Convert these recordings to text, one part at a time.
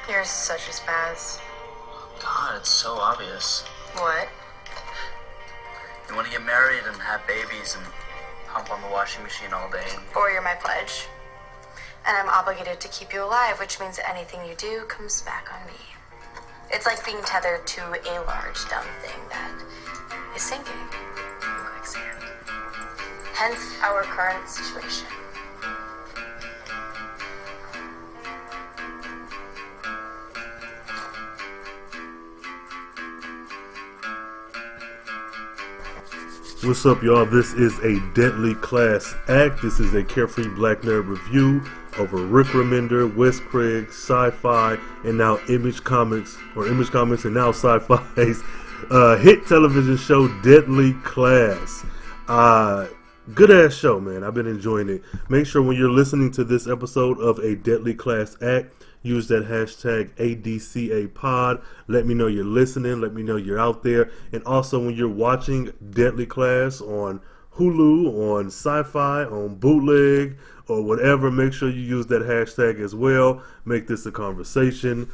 You're such a spaz. God, it's so obvious. What? You want to get married and have babies and hump on the washing machine all day. Or you're my pledge. And I'm obligated to keep you alive, which means anything you do comes back on me. It's like being tethered to a large, dumb thing that is sinking. Like sand. Hence our current situation. What's up, y'all? This is a Deadly Class Act. This is a Carefree Black Nerd review over Rick Remender, Wes Craig, SyFy, and now Image Comics and now SyFy's hit television show Deadly Class. Good ass show, man. I've been enjoying it. Make sure when you're listening to this episode of a Deadly Class Act, use that hashtag ADCAPod. Let me know you're listening. Let me know you're out there. And also when you're watching Deadly Class on Hulu, on SyFy, on Bootleg, or whatever, make sure you use that hashtag as well. Make this a conversation.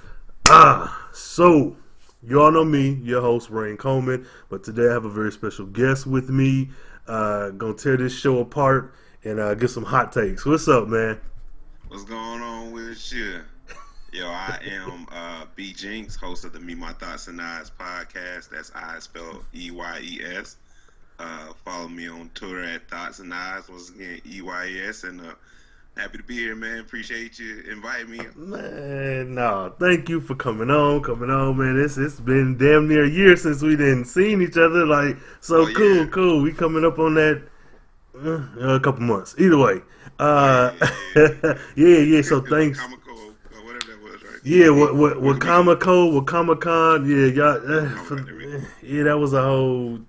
So, you all know me, your host, Rhayne Coleman. But today I have a very special guest with me. Gonna tear this show apart and get some hot takes. What's up, man? What's going on with you? Yo, I am B Jinx, host of the Me, My Thoughts and Eyes podcast. That's I spelled EYES. Follow me on Twitter at Thoughts and Eyes. Once again, EYES. And happy to be here, man. Appreciate you inviting me. Man, no, thank you for coming on, man. It's been damn near a year since we didn't seen each other. Like, so cool. We coming up on that a couple months. Either way, yeah. So thanks. Yeah, what Comic-Con, yeah, y'all, yeah, that was a whole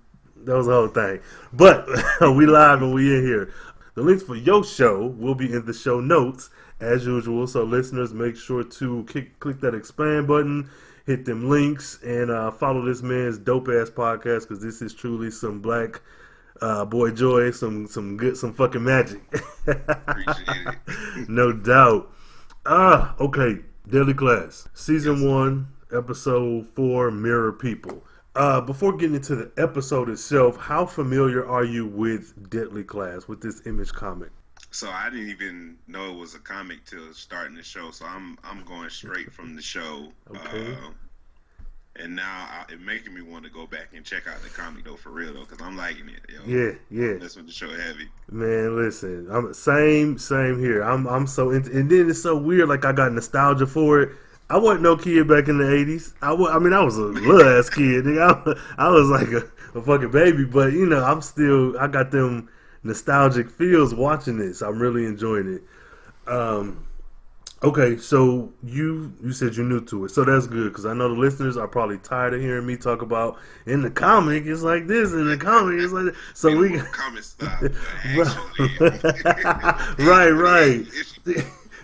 thing. But we live and we in here. The links for your show will be in the show notes as usual. So listeners, make sure to click that expand button, hit them links, and follow this man's dope ass podcast because this is truly some black boy joy, some fucking magic. Appreciate it. No doubt. Okay. Deadly Class, Season 1, Episode 4, Mirror People. Before getting into the episode itself, how familiar are you with Deadly Class, with this Image comic? So I didn't even know it was a comic till starting the show, so I'm going straight from the show. Okay. And now it's making me want to go back and check out the comic, though, for real, though, because I'm liking it. Yo. Yeah. That's when the show heavy. Man, listen, I'm same here. I'm so into, and then it's so weird. Like I got nostalgia for it. I wasn't no kid back in the '80s. I was a little ass kid. Nigga. I was like a fucking baby, but I got them nostalgic feels watching this. I'm really enjoying it. Okay, so you said you're new to it, so that's good because I know the listeners are probably tired of hearing me talk about in the comic it's like this, in the comic it's like that. So we comic style, right.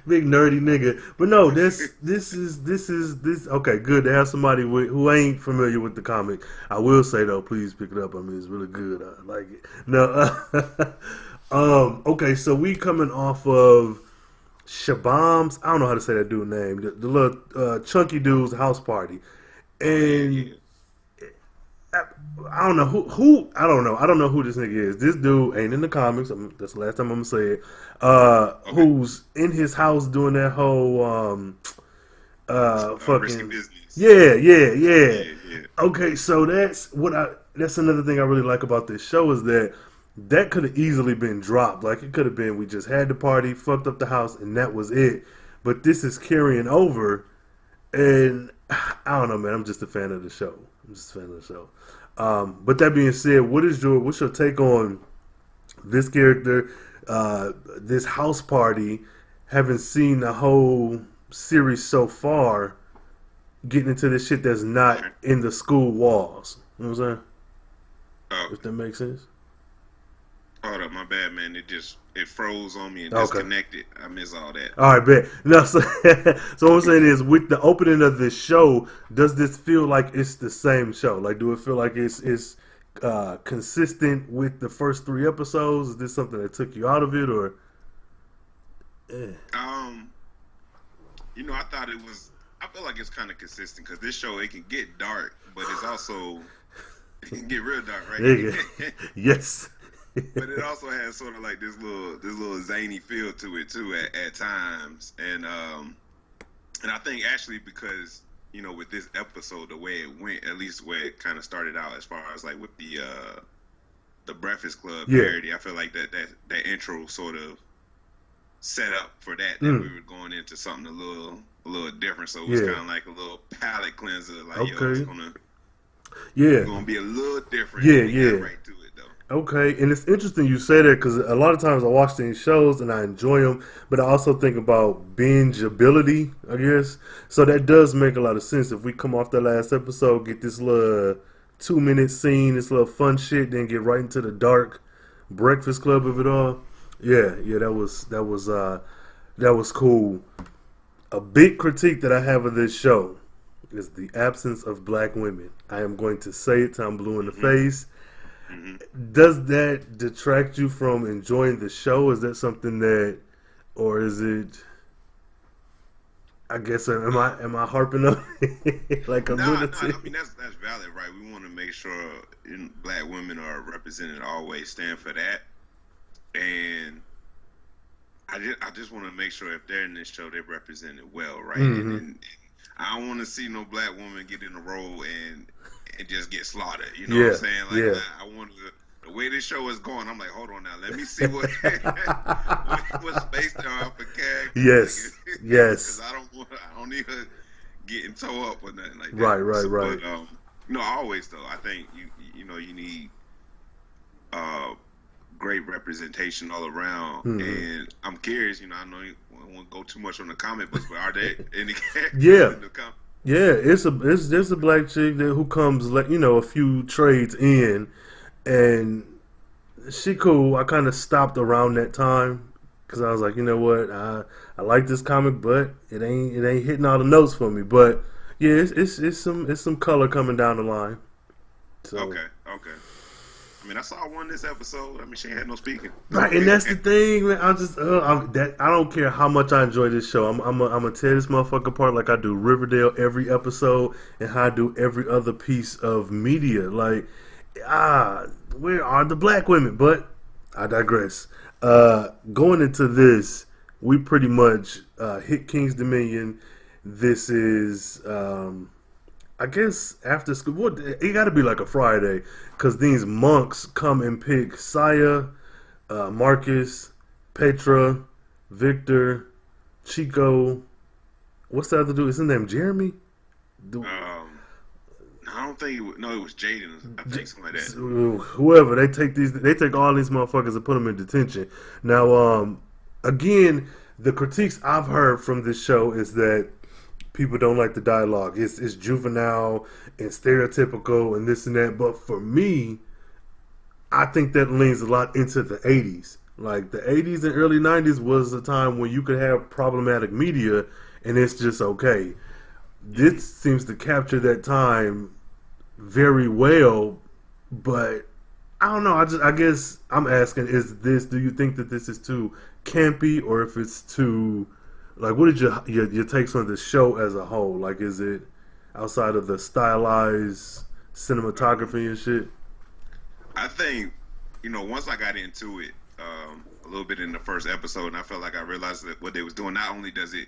Big nerdy nigga, but no, this is okay. Good to have somebody who ain't familiar with the comic. I will say though, please pick it up. I mean, it's really good. I like it. No, okay, so we coming off of Shabam's, I don't know how to say that dude's name, the little chunky dude's house party, and I don't know who I don't know who this nigga is. This dude ain't in the comics. That's the last time I'm gonna say it. Okay. Who's in his house doing that whole fucking business. Yeah. Okay, so that's another thing I really like about this show is that could have easily been dropped. Like, it could have been, we just had the party, fucked up the house, and that was it. But this is carrying over, and I don't know, man. I'm just a fan of the show. But that being said, what's your take on this character, this house party, having seen the whole series so far, getting into this shit that's not in the school walls? You know what I'm saying? If that makes sense. Hold up, my bad, man. It froze on me and disconnected. I miss all that. All right, bet. No, so what I'm saying is, with the opening of this show, does this feel like it's the same show? Like, do it feel like it's consistent with the first 3 episodes? Is this something that took you out of it, or? I thought it was I feel like it's kind of consistent because this show, it can get dark, but it's also it can get real dark, right? Yeah. Yes. But it also has sort of like this little zany feel to it too at times, and I think actually because with this episode, the way it went, at least where it kind of started out as far as like with the Breakfast Club parody, I feel like that intro sort of set up for that we were going into something a little different. So it was kind of like a little palate cleanser. Like, it's gonna be a little different. Yeah. Right to it though. Okay, and it's interesting you say that because a lot of times I watch these shows and I enjoy them, but I also think about bingeability, I guess. So that does make a lot of sense. If we come off the last episode, get this little 2-minute scene, this little fun shit, then get right into the dark Breakfast Club of it all. Yeah, that was cool. A big critique that I have of this show is the absence of black women. I am going to say it till I'm blue in the face. Does that detract you from enjoying the show? Is that something that, or is it? I guess am I harping on like a lunatic? No, I mean that's valid, right? We want to make sure black women are represented, always stand for that, and I just want to make sure if they're in this show, they're represented well, right? And I don't want to see no black woman get in a role and just get slaughtered. You know what I'm saying? Like I want the way this show is going. I'm like, hold on now, let me see what space there are for characters. Yes. Because I don't need her getting toe up or nothing like that. Right. But always though, I think you need great representation all around. And I'm curious, I know you won't go too much on the comic books, but are there any characters in the comic? Yeah, there's a black chick who comes a few trades in, and she cool. I kind of stopped around that time because I was like, you know what, I like this comic, but it ain't hitting all the notes for me. But yeah, it's some color coming down the line. So. Okay. I mean, I saw one this episode. I mean, she ain't had no speaking. Right, and that's the thing, man. I don't care how much I enjoy this show. I'm gonna tear this motherfucker apart like I do Riverdale every episode and how I do every other piece of media. Like, where are the black women? But I digress. Going into this, we pretty much hit King's Dominion. This is. I guess after school, it got to be like a Friday because these monks come and pick Saya, Marcus, Petra, Victor, Chico. What's the other dude? Is his name Jeremy? I don't think it was Jaden. I think something like that. Whoever, they take all these motherfuckers and put them in detention. Now, again, the critiques I've heard from this show is that people don't like the dialogue. It's juvenile and stereotypical and this and that. But for me, I think that leans a lot into the 80s. Like the 80s and early 90s was a time when you could have problematic media and it's just okay. This seems to capture that time very well, but I don't know. I guess I'm asking, do you think that this is too campy or if it's too... Like, what did your takes on the show as a whole? Like, is it outside of the stylized cinematography and shit? I think, once I got into it a little bit in the first episode, and I felt like I realized that what they was doing, not only does it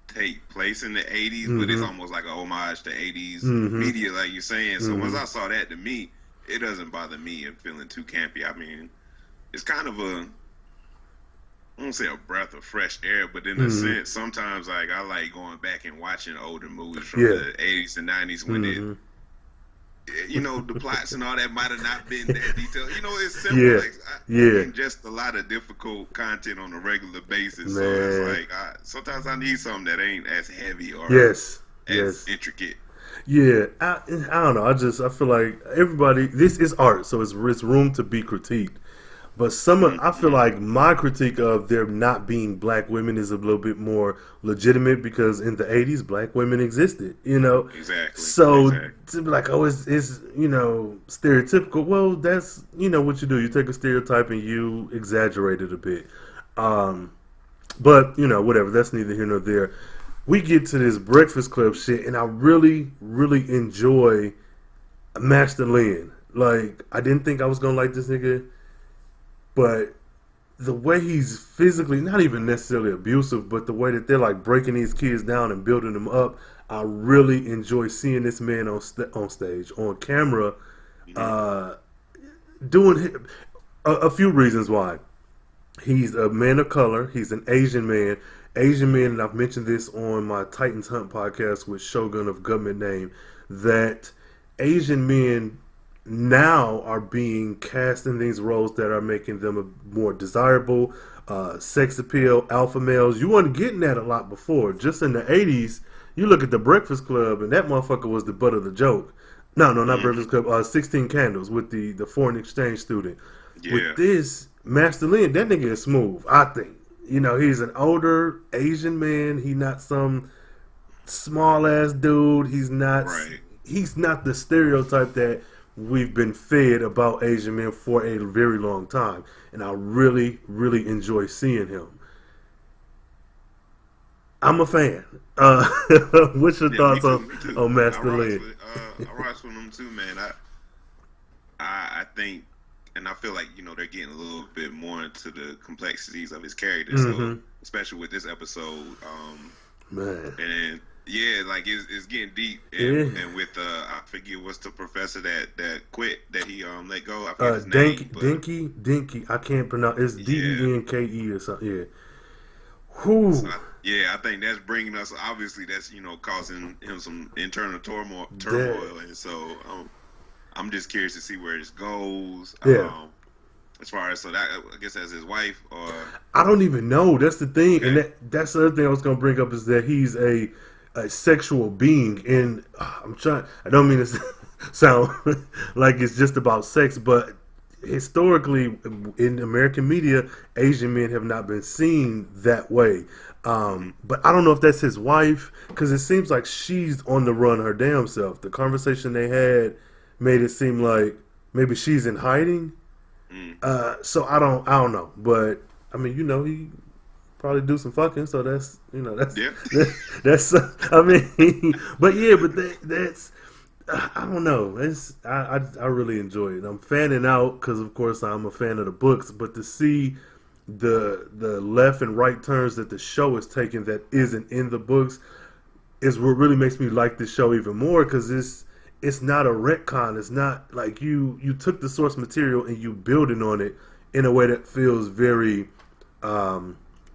take place in the 80s, but it's almost like a homage to 80s media, like you're saying. So once I saw that, to me, it doesn't bother me and feeling too campy. I mean, it's kind of I won't say a breath of fresh air, but in a sense, sometimes like I like going back and watching older movies from the 80s and 90s when the plots and all that might have not been that detailed. It's simple. And just a lot of difficult content on a regular basis. Man. So it's like sometimes I need something that ain't as heavy or as intricate. Yeah, I don't know. I feel like everybody. This is art, so it's room to be critiqued. But I feel like my critique of there not being black women is a little bit more legitimate because in the 80s, black women existed, Exactly. So to be like, it's stereotypical. Well, that's, what you do. You take a stereotype and you exaggerate it a bit. But, whatever. That's neither here nor there. we get to this Breakfast Club shit, and I really, really enjoy Master Lin. Like, I didn't think I was gonna like this nigga, but the way he's physically, not even necessarily abusive, but the way that they're like breaking these kids down and building them up, I really enjoy seeing this man on stage, on camera, doing a few reasons why. He's a man of color. He's an Asian man. Asian men, and I've mentioned this on my Titans Hunt podcast with Shogun of Government Name, that Asian men now are being cast in these roles that are making them more desirable, sex appeal, alpha males. You weren't getting that a lot before. Just in the 80s, you look at the Breakfast Club, and that motherfucker was the butt of the joke. No, not Breakfast Club. 16 Candles with the foreign exchange student. Yeah. With this, Master Lin, that nigga is smooth, I think. You know, he's an older Asian man. He's not some small ass dude. He's not the stereotype that we've been fed about Asian men for a very long time. And I really, really enjoy seeing him. I'm a fan. What's your thoughts me too. on Master Lin? I rise with him too, man. I think, and I feel like, you know, they're getting a little bit more into the complexities of his character. So, especially with this episode, man, and yeah, like it's getting deep. And with I forget what's the professor that quit, that he let go. I forget his name. Dinky. I can't pronounce. It's Denke or something. Yeah. Whew. So I think that's bringing us. Obviously, that's, you know, causing him some internal turmoil, and so I'm just curious to see where this goes. Yeah. As far as, so that, I guess that's his wife, or I don't even know. That's the thing, and that's the other thing I was gonna bring up, is that he's a sexual being, and I don't mean to sound like it's just about sex, but historically in American media, Asian men have not been seen that way. But I don't know if that's his wife, because it seems like she's on the run her damn self. The conversation they had made it seem like maybe she's in hiding. So I don't know, but I mean, you know, he probably do some fucking, so that's, you know, that's I mean, but that's I don't know. I really enjoy it. I'm fanning out because, of course, I'm a fan of the books, but to see the left and right turns that the show is taking that isn't in the books is what really makes me like this show even more, because it's not a retcon. It's not like you took the source material and you building on it in a way that feels very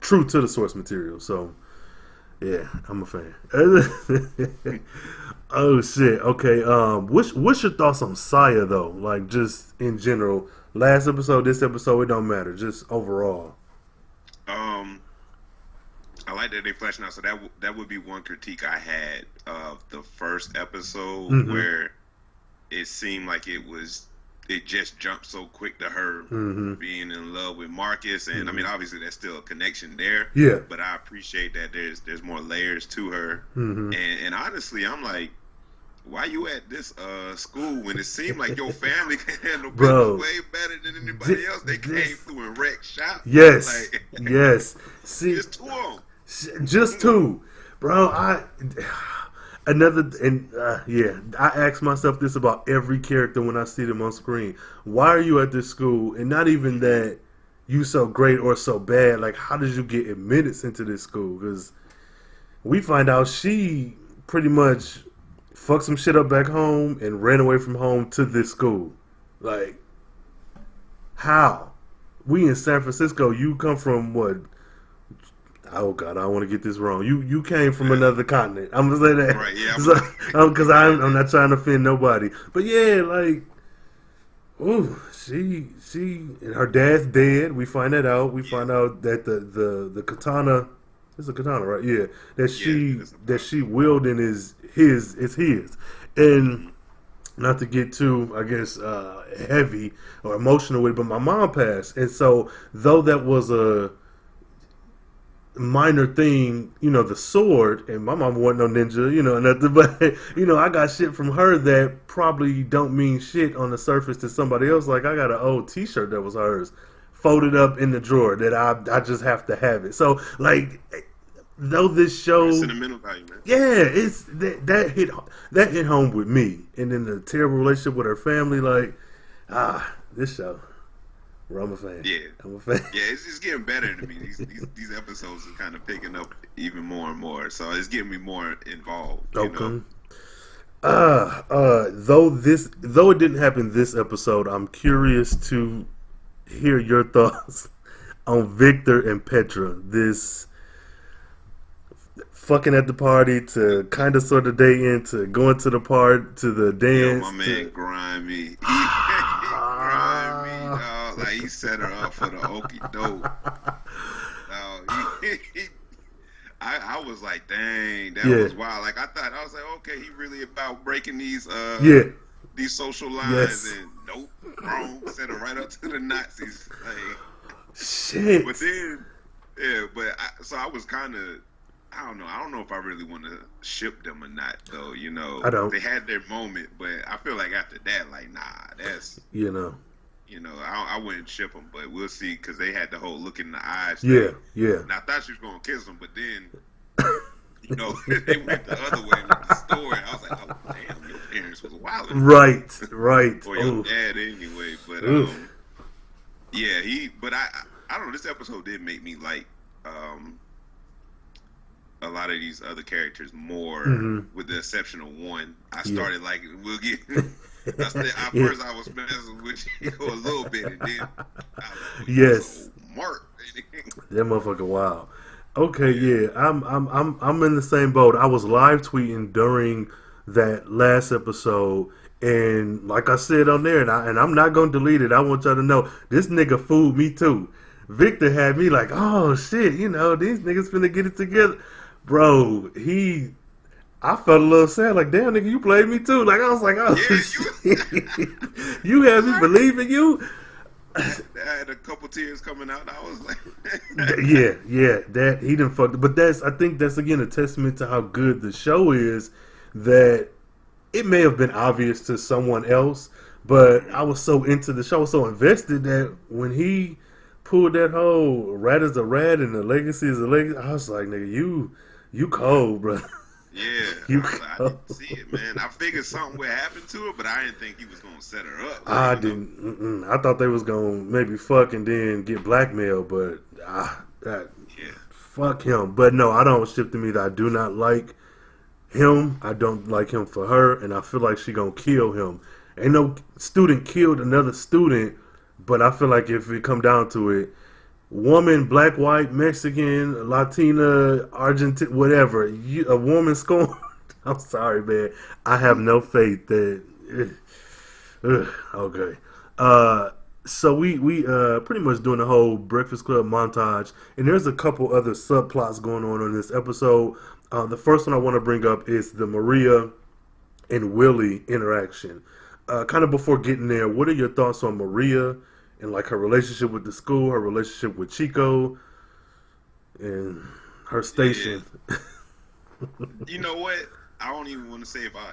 true to the source material. So yeah, I'm a fan. Oh shit. Okay. What's your thoughts on Saya though? Like, just in general, last episode, this episode, it don't matter. Just overall. I like that they fleshing out. So that would be one critique I had of the first episode, where it seemed like it just jumped so quick to her being in love with Marcus, and I mean, obviously there's still a connection there. Yeah. But I appreciate that there's more layers to her, and honestly, I'm like, why you at this school when it seemed like your family can handle business way better than anybody else? They came through and wrecked shop. Yes, like, yes. See, just two of them. Just two, bro. I ask myself this about every character when I see them on screen. Why are you at this school? And not even that you so great or so bad. Like, how did you get admitted into this school? Because we find out she pretty much fucked some shit up back home and ran away from home to this school. Like, how? We in San Francisco. You come from what? Oh God, I don't want to get this wrong. You came from another continent. I'm gonna say that, right? Yeah, because I'm not trying to offend nobody. But yeah, like, ooh, she and her dad's dead. We find that out. We find out that the katana, it's a katana, right? Yeah, that she wielding is his. It's his, and not to get too, I guess, heavy or emotional with it, but my mom passed, and so though that was a minor thing, you know, the sword, and my mom wasn't no ninja, you know, nothing, but you know, I got shit from her that probably don't mean shit on the surface to somebody else. Like, I got an old t-shirt that was hers folded up in the drawer that I just have to have it. So like, though this show, sentimental value, man. yeah, it's that hit home with me, and then the terrible relationship with her family, like this show. Well, I'm a fan. Yeah, I'm a fan. Yeah, it's just getting better to me. These episodes are kind of picking up even more and more, so it's getting me more involved. Okay. Though it didn't happen this episode, I'm curious to hear your thoughts on Victor and Petra. This fucking at the party to kind of sort of day into going to the part to the dance. Yo, my man Grimy. He grimy, dog. Like he set her up for the okie doke. I was like, dang, that was wild. Like I was like, okay, he really about breaking these social lines, and nope, wrong. Set her right up to the Nazis. Like, shit. But then, so I was kind of, I don't know. I don't know if I really want to ship them or not, though. I don't. They had their moment, but I feel like after that, like, nah, that's I wouldn't ship them, but we'll see because they had the whole look in the eyes thing. Yeah. And I thought she was gonna kiss him, but then they went the other way with the story. I was like, oh damn, your parents was wild. Right. Or your dad anyway, but But I don't know. This episode did make me like a lot of these other characters more, with the exception of one. I started liking. We'll get. First I was messing with you a little bit, and then I was like, Mark. That motherfucker wild. Okay, yeah, I'm in the same boat. I was live tweeting during that last episode, and like I said on there, and I'm not gonna delete it. I want y'all to know this nigga fooled me too. Victor had me like, oh shit, these niggas finna get it together, bro. I felt a little sad, like, damn, nigga, you played me too. Like, I was like, oh, shit. You had me believing you? I had a couple tears coming out. I was like, that he didn't fuck. But I think that's again a testament to how good the show is. That it may have been obvious to someone else, but I was so into the show, I was so invested that when he pulled that whole rat is a rat and the legacy is a legacy, I was like, nigga, you cold, bro. Yeah, I didn't see it, man. I figured something would happen to her, but I didn't think he was gonna set her up. I didn't. I thought they was gonna maybe fuck and then get blackmailed, but fuck him. But no, I don't ship them either. I do not like him. I don't like him for her, and I feel like she gonna kill him. Ain't no student killed another student, but I feel like if it come down to it, woman, black, white, Mexican, Latina, Argentine, whatever, a woman scorned. I'm sorry, man. I have no faith that. Okay. So we pretty much doing the whole Breakfast Club montage, and there's a couple other subplots going on in this episode. The first one I want to bring up is the Maria and Willie interaction. Kind of before getting there, what are your thoughts on Maria? And like her relationship with the school, her relationship with Chico, and her station. Yeah. You know what? I don't even want to say if I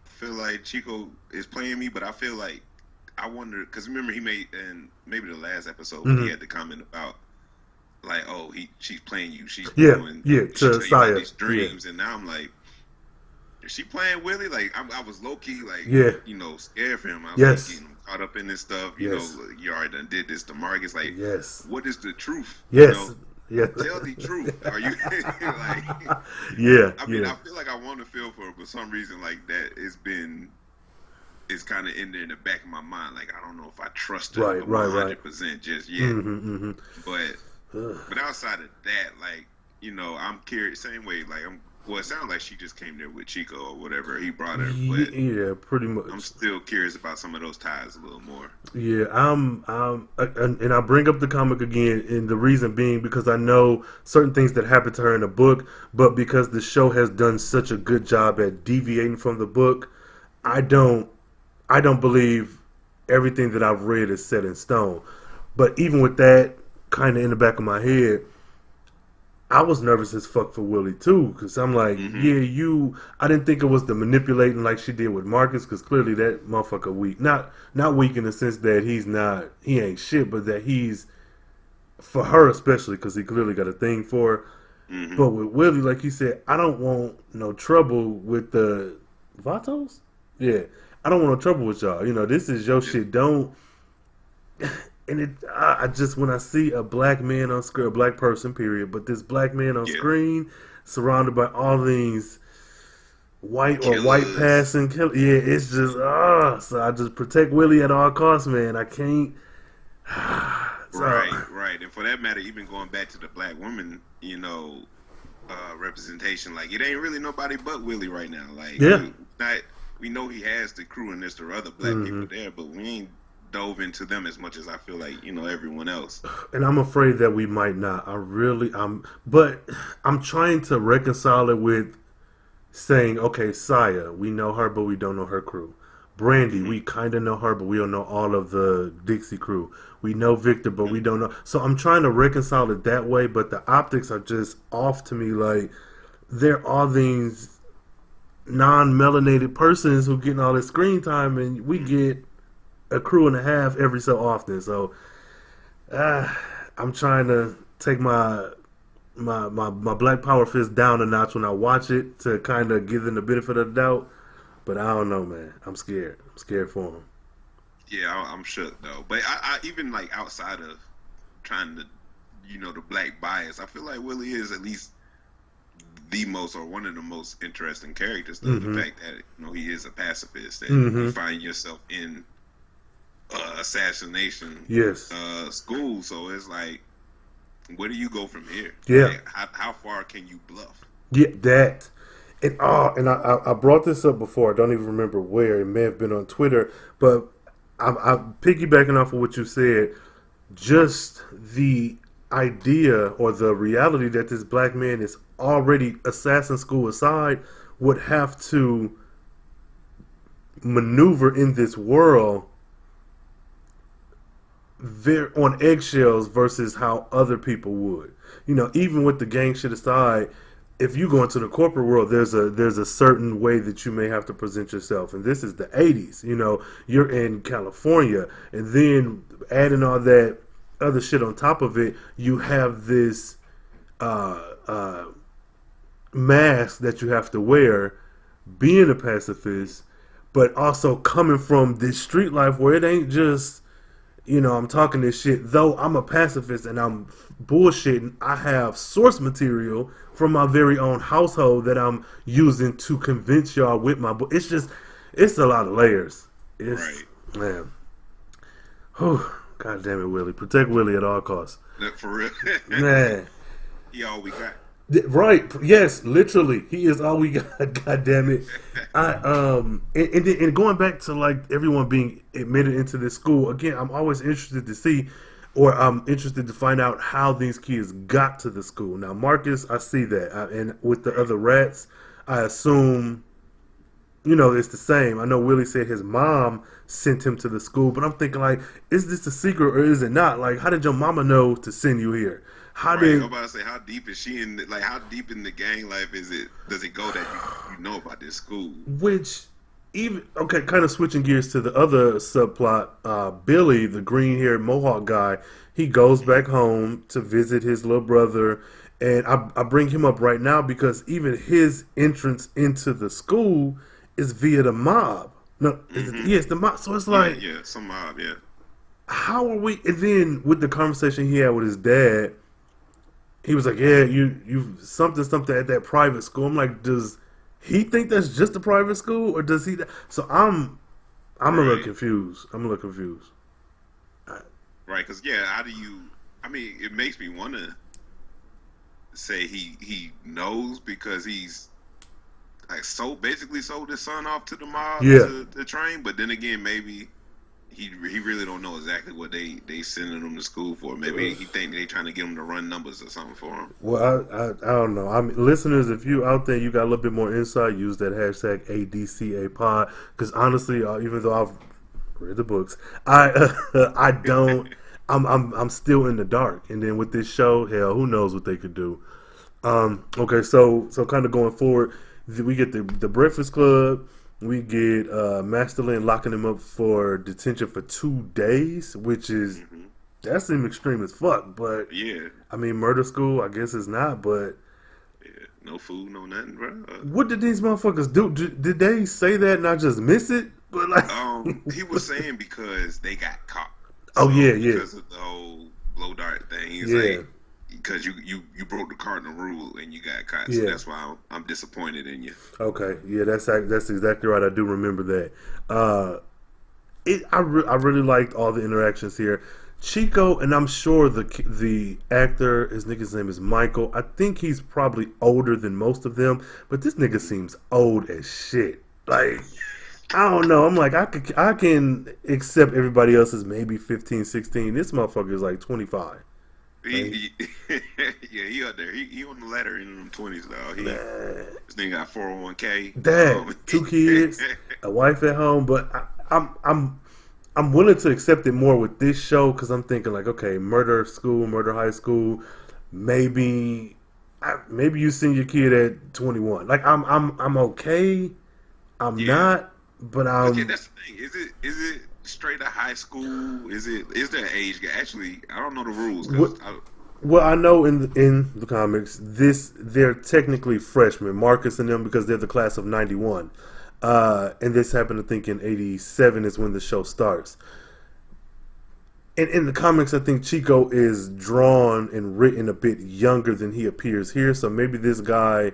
feel like Chico is playing me, but I feel like I wonder because remember he made in maybe the last episode when he had the comment about like, oh, she's playing you, she's doing to Saya these dreams, and now I'm like, is she playing Willie? Like I was low key like scared for him. I was like, caught up in this stuff, you already done did this to Marcus. Like, what is the truth? Yes. Tell the truth. Are you like? I mean, I feel like I want to feel for her, but some reason like that it's kind of in there in the back of my mind. Like, I don't know if I trust her 100% just yet. But outside of that, like, I'm curious. Same way, like it sounds like she just came there with Chico or whatever. He brought her, but yeah, pretty much. I'm still curious about some of those ties a little more. Yeah, and I bring up the comic again, and the reason being because I know certain things that happened to her in the book, but because the show has done such a good job at deviating from the book, I don't believe everything that I've read is set in stone. But even with that kind of in the back of my head, I was nervous as fuck for Willie too, because I'm like, I didn't think it was the manipulating like she did with Marcus, because clearly that motherfucker weak. Not weak in the sense that he ain't shit, but that he's, for her especially, because he clearly got a thing for her. But with Willie, like you said, I don't want no trouble with the Vatos. Yeah, I don't want no trouble with y'all. You know, this is your shit. Don't. And I just when I see a black man on screen, a black person, period, but this black man on screen, surrounded by all these white Killers. or white passing killers, yeah, it's just so I just protect Willie at all costs, man. I can't. Right. And for that matter, even going back to the black woman, you know, representation, like it ain't really nobody but Willie right now. Like, we know he has the crew and there's the other black people there, but we ain't dove into them as much as I feel like, you know, everyone else. And I'm afraid that we might not. But I'm trying to reconcile it with saying, okay, Saya, we know her, but we don't know her crew. Brandy, we kind of know her, but we don't know all of the Dixie crew. We know Victor, but we don't know. So I'm trying to reconcile it that way, but the optics are just off to me. Like, there are these non-melanated persons who getting all this screen time, and we get a crew and a half every so often. So I'm trying to take my Black Power fist down a notch when I watch it to kind of give them the benefit of the doubt. But I don't know, man. I'm scared. I'm scared for him. Yeah, I'm shook though. But I even like outside of trying to, you know, the black bias, I feel like Willie is at least the most or one of the most interesting characters. Though the fact that, you know, he is a pacifist and you find yourself in assassination school. So it's like, where do you go from here? Yeah. Like, how far can you bluff? Yeah, that. And I brought this up before. I don't even remember where. It may have been on Twitter. But I'm piggybacking off of what you said. Just the idea or the reality that this black man is already assassin school aside would have to maneuver in this world on eggshells versus how other people would. You know, even with the gang shit aside, if you go into the corporate world, there's a certain way that you may have to present yourself. And this is the 80s. You know, you're in California. And then adding all that other shit on top of it, you have this mask that you have to wear being a pacifist, but also coming from this street life where it ain't just, you know, I'm talking this shit. Though I'm a pacifist and I'm bullshitting, I have source material from my very own household that I'm using to convince y'all with my book. It's just, it's a lot of layers. It's, man. Whew. God damn it, Willie. Protect Willie at all costs. For real. Man. He all we got. Right. Yes, literally. He is all we got. God damn it. And going back to like everyone being admitted into this school, again, I'm always interested to see, or I'm interested to find out how these kids got to the school. Now, Marcus, I see that. And with the other rats, I assume, you know, it's the same. I know Willie said his mom sent him to the school, but I'm thinking like, is this a secret or is it not? Like, how did your mama know to send you here? How did? I'm about to say, how deep is she in? Like, how deep in the gang life is it? Does it go that you know about this school? Which, even okay, kind of switching gears to the other subplot. Billy, the green-haired Mohawk guy, he goes back home to visit his little brother, and I bring him up right now because even his entrance into the school is via the mob. No, it's the mob. So it's like, some mob, yeah. How are we? And then with the conversation he had with his dad, he was like, "Yeah, you something at that private school." I'm like, does he think that's just a private school, or does he? So I'm a little confused. Right, because how do you? I mean, it makes me want to say he knows because he's like basically sold his son off to the mob to train. But then again, maybe he really don't know exactly what they sending him to school for. Maybe he think they trying to get him to run numbers or something for him. Well, I don't know. I mean, listeners, if you out there, you got a little bit more insight, use that hashtag ADCAPod. Because honestly, even though I've read the books, I don't. I'm still in the dark. And then with this show, hell, who knows what they could do. Okay, so kind of going forward, we get the Breakfast Club. We get Master Lin locking him up for detention for 2 days, which is that seems extreme as fuck. But I mean, murder school, I guess it's not. But no food, no nothing, bro. What did these motherfuckers do? Did they say that and I just miss it? But like, he was saying because they got caught. Oh yeah. Because of the whole blow dart thing. He's like, because you broke the cardinal rule and you got caught. So that's why I'm disappointed in you. Okay, yeah, that's exactly right. I do remember that. I really liked all the interactions here. Chico, and I'm sure the actor, his name is Michael. I think he's probably older than most of them, but this nigga seems old as shit. Like, I don't know. I'm like, I can accept everybody else is maybe 15, 16. This motherfucker is like 25. He out there. He on the ladder in them 20s though. This nigga got 401k. 2 kids, a wife at home. But I'm willing to accept it more with this show because I'm thinking like, okay, murder school, murder high school. Maybe you send your kid at 21. Like I'm okay. I'm not, but I'm. Okay, that's the thing. Is it straight to high school? Is there an age gap? Actually, I don't know the rules. Well, I know in the comics, they're technically freshmen, Marcus and them, because they're the class of 91. And this happened, I think, in 87 is when the show starts. And in the comics, I think Chico is drawn and written a bit younger than he appears here. So maybe this guy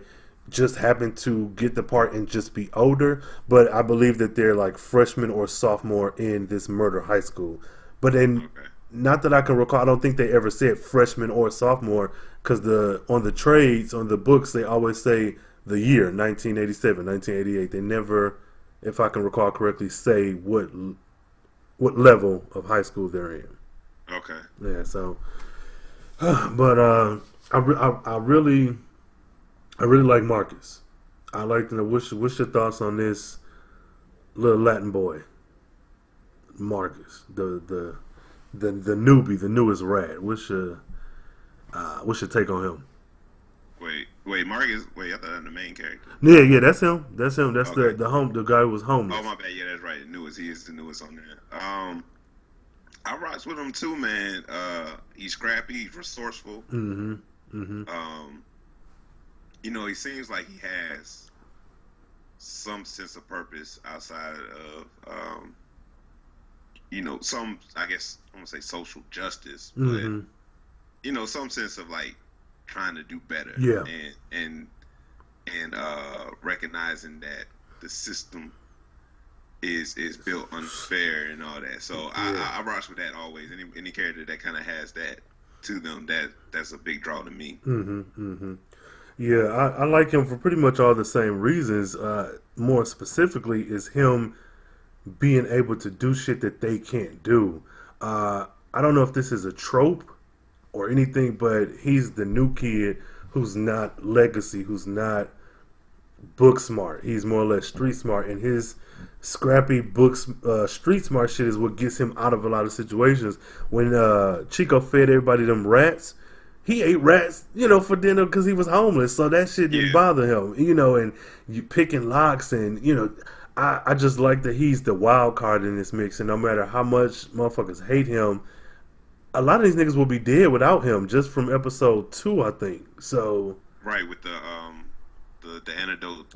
just happened to get the part and just be older. But I believe that they're like freshman or sophomore in this murder high school. But then, not that I can recall, I don't think they ever said freshman or sophomore, because on the trades, on the books, they always say the year, 1987, 1988. They never, if I can recall correctly, say what level of high school they're in. Okay. Yeah, so, but I really like Marcus. I like to. What's your thoughts on this little Latin boy, Marcus, the newbie, the newest rat? What's your take on him? Wait, Marcus. Wait, I thought that was the main character. Yeah, that's him. That's okay. the guy who was homeless. Oh my bad. Yeah, that's right. The newest. He is the newest on there. I rocks with him too, man. He's scrappy, he's resourceful. He seems like he has some sense of purpose outside of, some, I guess, I want to say social justice, but, some sense of like trying to do better. Yeah. And recognizing that the system is built unfair and all that. So I rock with that always. Any character that kind of has that to them, that's a big draw to me. Yeah, I like him for pretty much all the same reasons. More specifically, is him being able to do shit that they can't do. I don't know if this is a trope or anything, but he's the new kid who's not legacy, who's not book smart. He's more or less street smart, and his scrappy street smart shit is what gets him out of a lot of situations. When Chico fed everybody them rats, he ate rats, for dinner because he was homeless, so that shit didn't bother him, and you picking locks, and I just like that he's the wild card in this mix, and no matter how much motherfuckers hate him, a lot of these niggas will be dead without him, just from episode 2, I think. So right, with the antidote,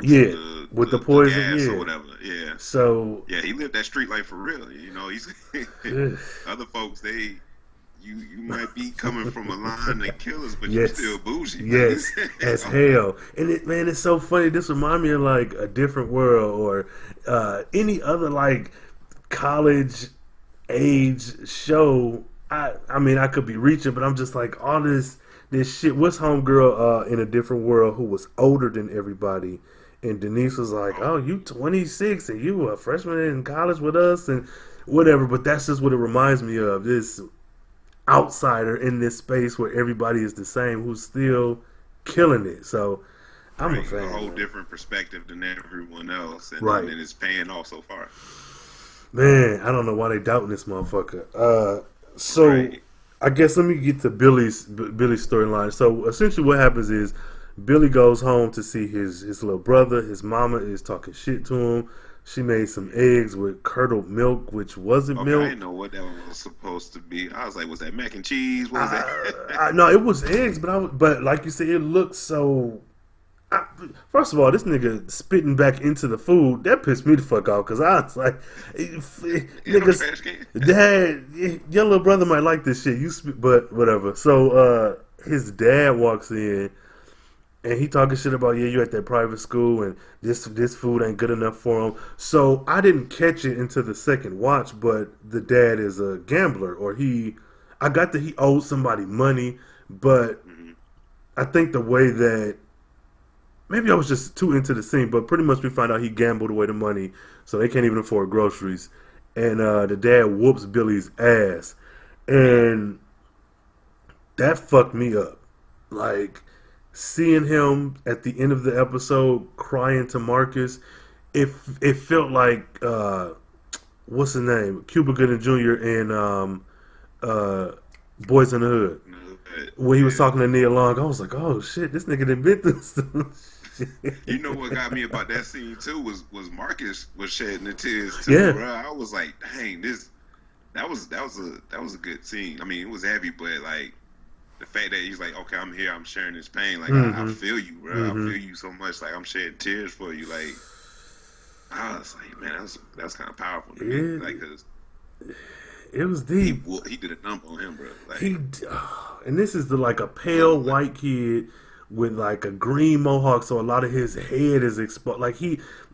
with the poison, gas or whatever, So he lived that street life for real. He's other folks, you might be coming from a line of killers, but you're still bougie. Yes, as hell. And it's so funny. This reminds me of like A Different World or any other like college age show. I mean, I could be reaching, but I'm just like all this shit. What's homegirl in A Different World who was older than everybody? And Denise was like, "Oh, you 26 and you a freshman in college with us and whatever." But that's just what it reminds me of. This outsider in this space where everybody is the same, who's still killing it. So I'm a fan. A whole different perspective than everyone else, and it's paying off so far. Man, I don't know why they doubting this motherfucker. I guess let me get to Billy's storyline. So essentially, what happens is Billy goes home to see his little brother. His mama is talking shit to him. She made some eggs with curdled milk, which wasn't milk. I didn't know what that was supposed to be. I was like, was that mac and cheese? What was that? No, it was eggs, but like you said, it looked so. First of all, this nigga spitting back into the food, that pissed me the fuck off, because I was like, niggas, dad, your little brother might like this shit, but whatever. So his dad walks in, and he talking shit about, yeah, you at that private school, and this food ain't good enough for him. So I didn't catch it until the second watch, but the dad is a gambler, or I got that he owed somebody money, but I think the way that, maybe I was just too into the scene, but pretty much we find out he gambled away the money, so they can't even afford groceries. And the dad whoops Billy's ass. And that fucked me up. Like, seeing him at the end of the episode crying to Marcus, it felt like, what's his name? Cuba Gooding Jr. in Boys in the Hood. When he was talking to Nia Long, I was like, oh shit, this nigga done been through stuff. You know what got me about that scene too was Marcus was shedding the tears too, bro. I was like, dang, that was a good scene. I mean, it was heavy, but like the fact that he's like, okay, I'm here, I'm sharing this pain. Like I feel you, bro. I feel you so much. Like I'm shedding tears for you. Like I was like, man, that was kind of powerful to me. Like, cause it was deep. He did a number on him, bro. Like, and this is like a pale white kid with like a green mohawk, so a lot of his head is exposed. Like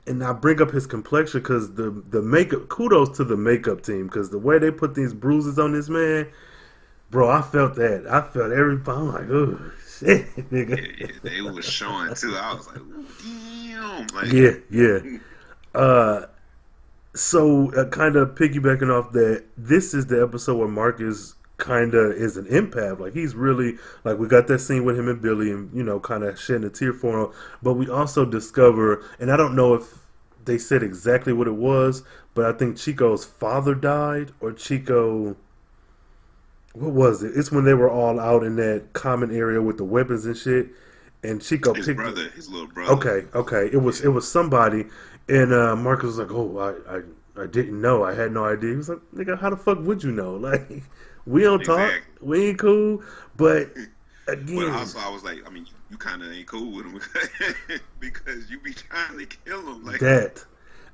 and I bring up his complexion because the makeup. Kudos to the makeup team, because the way they put these bruises on this man, bro, I felt that. I felt every. I'm like, oh shit, nigga. Yeah, they was showing too. I was like, damn. Like, yeah. So kind of piggybacking off that, this is the episode where Marcus kind of is an empath. Like, he's really, like, we got that scene with him and Billy and, you know, kind of shedding a tear for him. But we also discover, and I don't know if they said exactly what it was, but I think Chico's father died, or Chico, what was it? It's when they were all out in that common area with the weapons and shit. And Chico his little brother. Okay. It was somebody. And Marcus was like, oh, I didn't know. I had no idea. He was like, nigga, how the fuck would you know? Like, we don't talk. We ain't cool. But, again. But also, I was like, I mean, you kind of ain't cool with him because you be trying to kill him. Like that's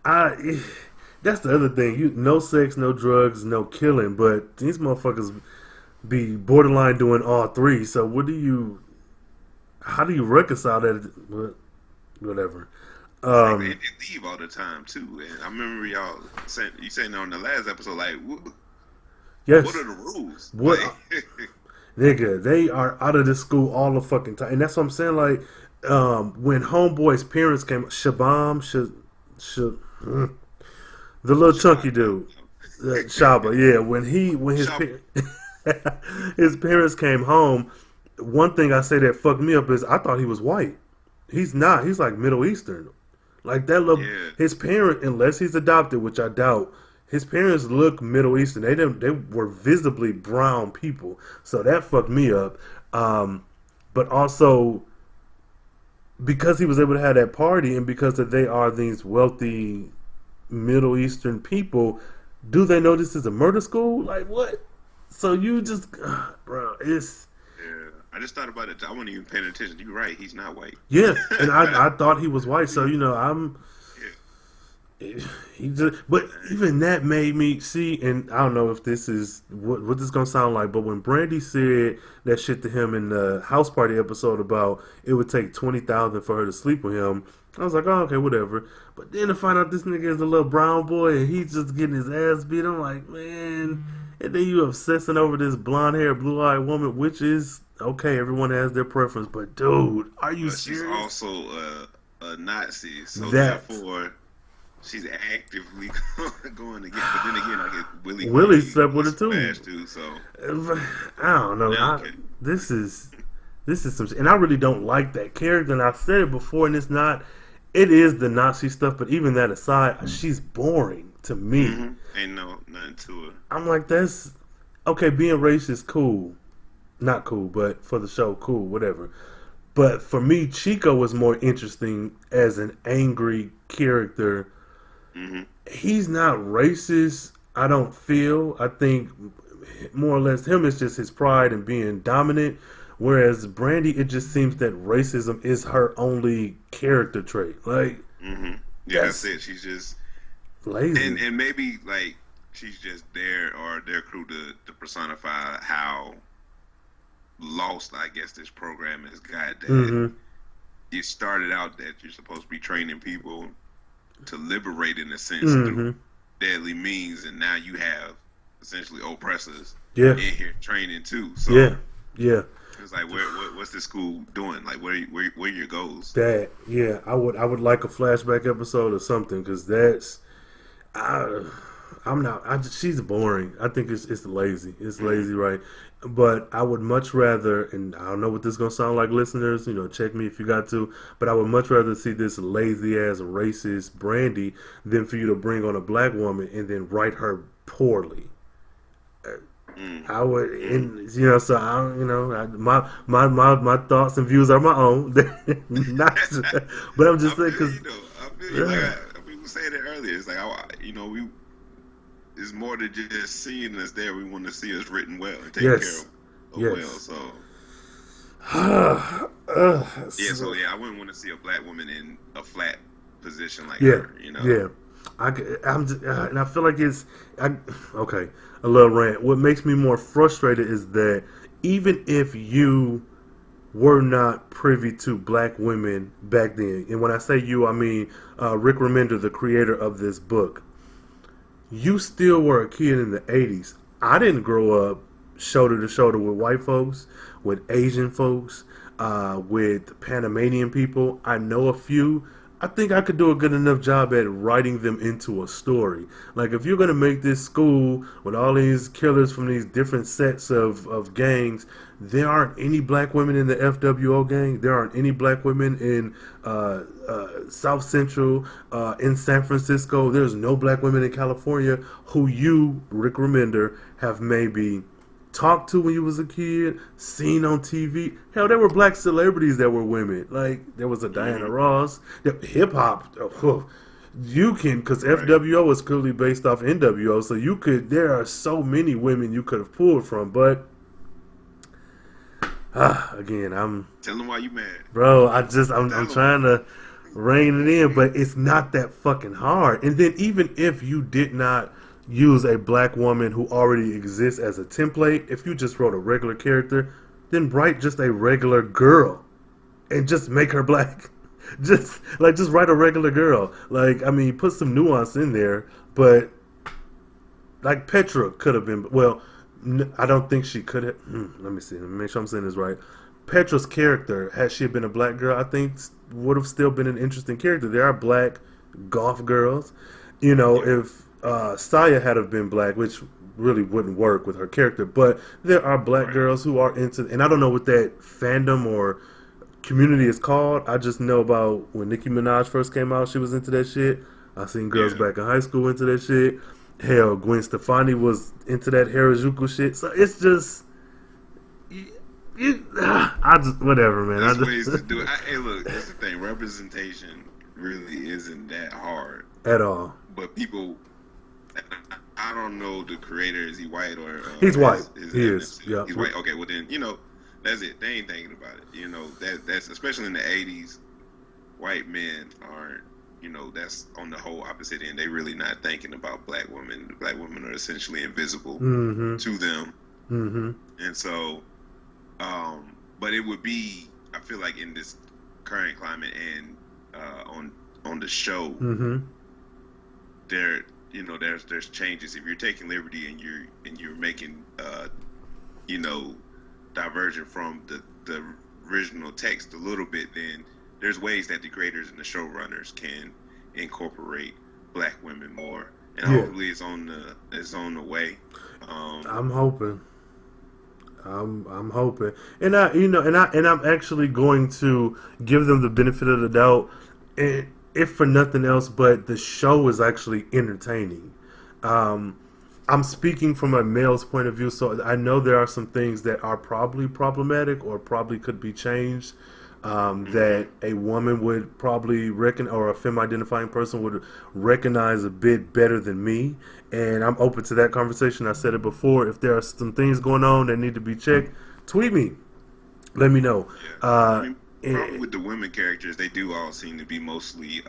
the other thing. No sex, no drugs, no killing. But these motherfuckers be borderline doing all three. So how do you reconcile that? Whatever. They leave all the time too, and I remember y'all saying on the last episode, like, yes, what are the rules? What, like, nigga, they are out of the school all the fucking time, and that's what I'm saying. Like, when Homeboy's parents came, the little chunky dude, Shaba, yeah, when his parents came home, one thing I say that fucked me up is I thought he was white. He's not. He's like Middle Eastern. Like that little, his parent, unless he's adopted, which I doubt, his parents look Middle Eastern. They were visibly brown people, so that fucked me up. But also because he was able to have that party, and because that they are these wealthy Middle Eastern people, do they know this is a murder school? Like what? So you just, bro, it's. I just thought about it. I wasn't even paying attention. You're right. He's not white. Yeah, and I thought he was white. So, you know, but even that made me see, and I don't know if this is what this is gonna sound like, but when Brandy said that shit to him in the house party episode about it would take $20,000 for her to sleep with him, I was like, oh, okay, whatever. But then to find out this nigga is a little brown boy and he's just getting his ass beat, I'm like, man. And then you obsessing over this blonde haired, blue eyed woman, which is okay. Everyone has their preference, but dude, are you serious? She's also a Nazi, so therefore she's actively going to get. But then again, I get Willie slept with her too. So I don't know. This is some shit, and I really don't like that character. And I've said it before, and it's not. It is the Nazi stuff, but even that aside, she's boring to me. Ain't nothing to her. I'm like, that's okay. Being racist, cool. Not cool, but for the show, cool, whatever. But for me, Chico was more interesting as an angry character. He's not racist, I don't feel. I think more or less him is just his pride and being dominant. Whereas Brandy, it just seems that racism is her only character trait. Like, yeah, that's it. She's just lazy. and maybe like she's just there or their crew to personify how lost, I guess, this program has got. That it started out that you're supposed to be training people to liberate, in a sense, through deadly means, and now you have essentially oppressors in here training too. So it's like, what's this school doing? Like, where are your goals? That I would like a flashback episode or something, because that's I'm not. She's boring. I think it's lazy. It's lazy, right? But I would much rather, and I don't know what this is gonna sound like, listeners. Check me if you got to. But I would much rather see this lazy ass racist Brandy than for you to bring on a black woman and then write her poorly. I would, so I don't, my thoughts and views are my own. Not, but I'm just saying, because we were saying it earlier. It's like, it's more than just seeing us there. We want to see us written well and taken care of well. So I wouldn't want to see a black woman in a flat position like her. And I feel like okay. A little rant. What makes me more frustrated is that even if you were not privy to black women back then, and when I say you, I mean Rick Remender, the creator of this book, you still were a kid in the 80s. I didn't grow up shoulder to shoulder with white folks, with Asian folks, with Panamanian people. I know a few. I think I could do a good enough job at writing them into a story. Like, if you're going to make this school with all these killers from these different sets of gangs, there aren't any black women in the FWO gang. There aren't any black women in South Central, in San Francisco. There's no black women in California who you, Rick Remender, have maybe talked to when you was a kid, seen on TV. Hell, there were black celebrities that were women. Like, there was a Diana Ross. Hip hop, you can, because FWO is clearly based off NWO, so you could. There are so many women you could have pulled from, but again, I'm. Tell them why you mad, bro. I'm trying to rein it in, but it's not that fucking hard. And then even if you did not use a black woman who already exists as a template, if you just wrote a regular character, then write just a regular girl and just make her black. just write a regular girl. Like, I mean, put some nuance in there, but like Petra could have been, well, I don't think she could have. Let me make sure I'm saying this right. Petra's character, had she been a black girl, I think would have still been an interesting character. There are black golf girls. If Saya had have been black, which really wouldn't work with her character, but there are black girls who are into, and I don't know what that fandom or community is called. I just know about when Nicki Minaj first came out, she was into that shit. I seen girls back in high school into that shit. Hell, Gwen Stefani was into that Harajuku shit. So it's just, I just, whatever, man. There's ways to do it. Hey, look, that's the thing. Representation really isn't that hard at all. But people, I don't know the creator. Is he white or he's white? He is. Yeah, he's white. Okay, well then that's it. They ain't thinking about it. That's especially in the '80s. White men aren't. That's on the whole opposite end. They really not thinking about black women. Black women are essentially invisible to them. And so, but it would be. I feel like in this current climate and on the show, there's changes. If you're taking liberty and you're making divergent from the original text a little bit, then there's ways that the creators and the showrunners can incorporate black women more, and hopefully it's on the way. I'm hoping. I'm hoping, and I'm actually going to give them the benefit of the doubt, and if for nothing else, but the show is actually entertaining. I'm speaking from a male's point of view, so I know there are some things that are probably problematic or probably could be changed. That a woman would probably or a femme-identifying person would recognize a bit better than me, and I'm open to that conversation. I said it before. If there are some things going on that need to be checked, tweet me. let me know. Yeah. I mean, probably And- with the women characters, they do all seem to be mostly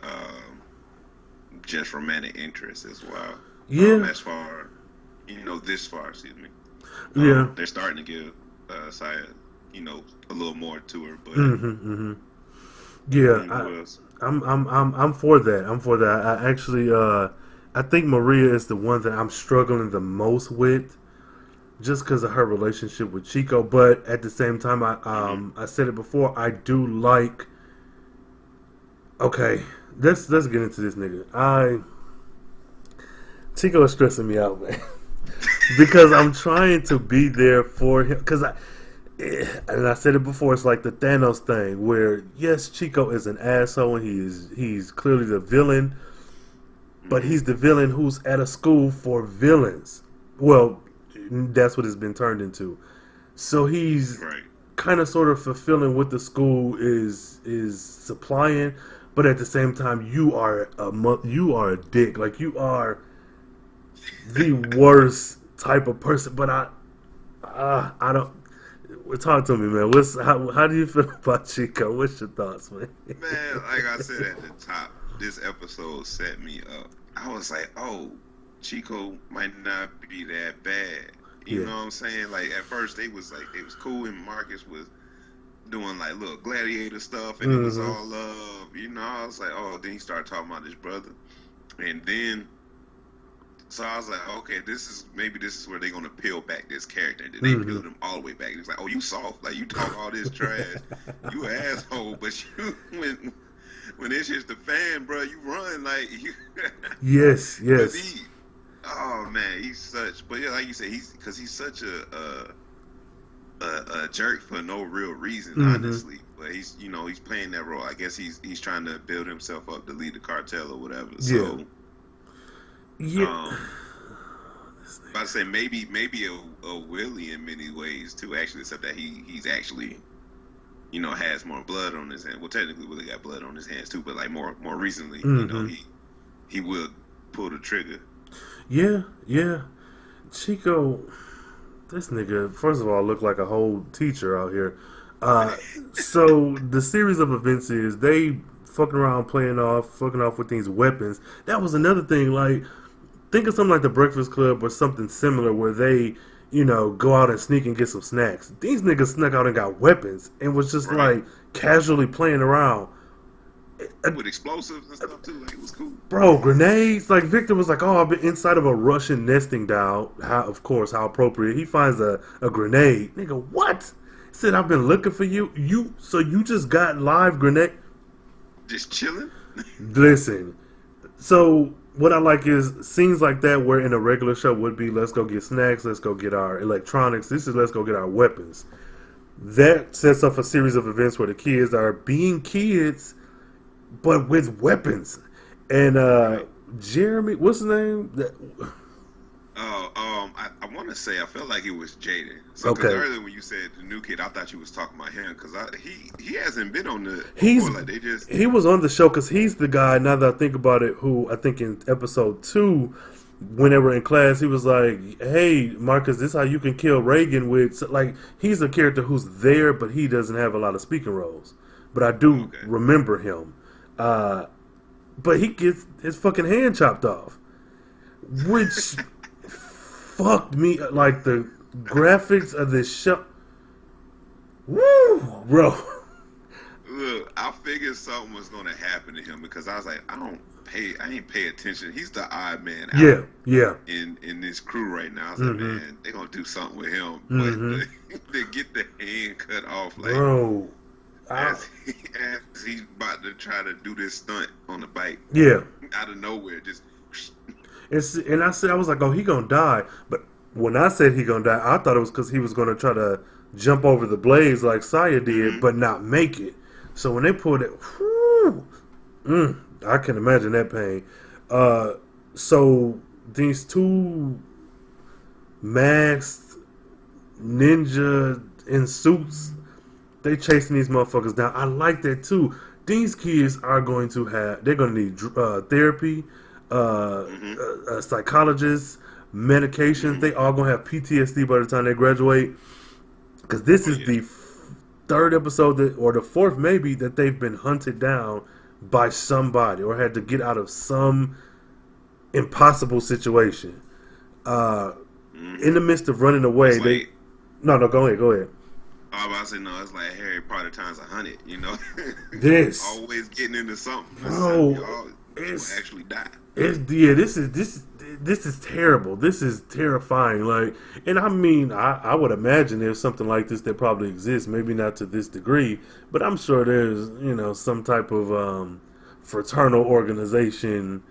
just romantic interests as well. Yeah. As far, this far, excuse me. Yeah. They're starting to give Saya, a little more to her, but Yeah, who else? I'm for that. I'm for that. I actually, I think Maria is the one that I'm struggling the most with, just because of her relationship with Chico. But at the same time, I said it before. I do like. Okay, let's get into this nigga. Chico is stressing me out, man, because I'm trying to be there for him. And I said it before, it's like the Thanos thing, where yes, Chico is an asshole and he's clearly the villain, but he's the villain who's at a school for villains. Well, that's what it's been turned into. So he's Right. kind of sort of fulfilling what the school is supplying, but at the same time, you are a dick. Like, you are the worst type of person. But I don't. Talk to me, man. How do you feel about Chico? What's your thoughts, man? Man, like I said at the top, this episode set me up. I was like, oh, Chico might not be that bad. You know what I'm saying? Like, at first, it was cool, and Marcus was doing like little gladiator stuff, and it was all love. I was like, oh. Then he started talking about his brother, and then. So I was like, okay, this is where they're gonna peel back this character. And they peeled him all the way back. It's like, oh, you soft, like you talk all this trash, you an asshole, but you when it hits the fan, bro, you run like you. Yes. Oh man, he's such. But yeah, like you said, he's such a jerk for no real reason, honestly. But he's playing that role. I guess he's trying to build himself up to lead the cartel or whatever. So. Yeah. I say maybe a Willie in many ways too. Actually, except that he's actually, has more blood on his hands. Well, technically, Willie got blood on his hands too. But like more recently, he will pull the trigger. Yeah. Chico, this nigga, first of all, looked like a whole teacher out here. So the series of events is they fucking around, fucking off with these weapons. That was another thing. Like, think of something like the Breakfast Club or something similar where they, go out and sneak and get some snacks. These niggas snuck out and got weapons and was just like casually playing around. With explosives and stuff too. Like, it was cool. Bro, grenades. Like, Victor was like, oh, I've been inside of a Russian nesting doll. How appropriate. He finds a grenade. Nigga, what? He said, I've been looking for you. So you just got live grenade? Just chilling? Listen. So what I like is scenes like that where in a regular show would be let's go get snacks, let's go get our electronics. This is let's go get our weapons. That sets up a series of events where the kids are being kids, but with weapons. And Jeremy, what's his name? I want to say I felt like it was Jaden. So Okay. Earlier when you said the new kid, I thought you was talking about him because he hasn't been on the. He was on the show because he's the guy. Now that I think about it, who I think in episode 2, when they were in class, he was like, "Hey, Marcus, this is how you can kill Reagan with." So, like, he's a character who's there, but he doesn't have a lot of speaking roles. But I do remember him. But he gets his fucking hand chopped off, which fucked me. Like, the graphics of this show. Woo, bro. Look, I figured something was gonna happen to him because I was like, I ain't pay attention. He's the odd man out in this crew right now. I was like, man, they gonna do something with him. But they get the hand cut off, like, bro. As he's about to try to do this stunt on the bike. Yeah. Out of nowhere, just. And I was like, oh, he gonna die. But when I said he gonna die, I thought it was because he was gonna try to jump over the blades like Saya did, but not make it. So when they pulled it, I can imagine that pain. So these two masked ninja in suits, they chasing these motherfuckers down. I like that too. These kids are going to they're going to need therapy, psychologists, medications. They all going to have PTSD by the time they graduate. Because this is third episode or the fourth maybe that they've been hunted down by somebody or had to get out of some impossible situation. In the midst of running away, like, no, go ahead. I was about to say, no, it's like Harry Potter times 100, you know? This. Always getting into something. Bro, y'all actually die. This is terrible. This is terrifying. Like, and I mean, I would imagine there's something like this that probably exists. Maybe not to this degree, but I'm sure there's, some type of fraternal organization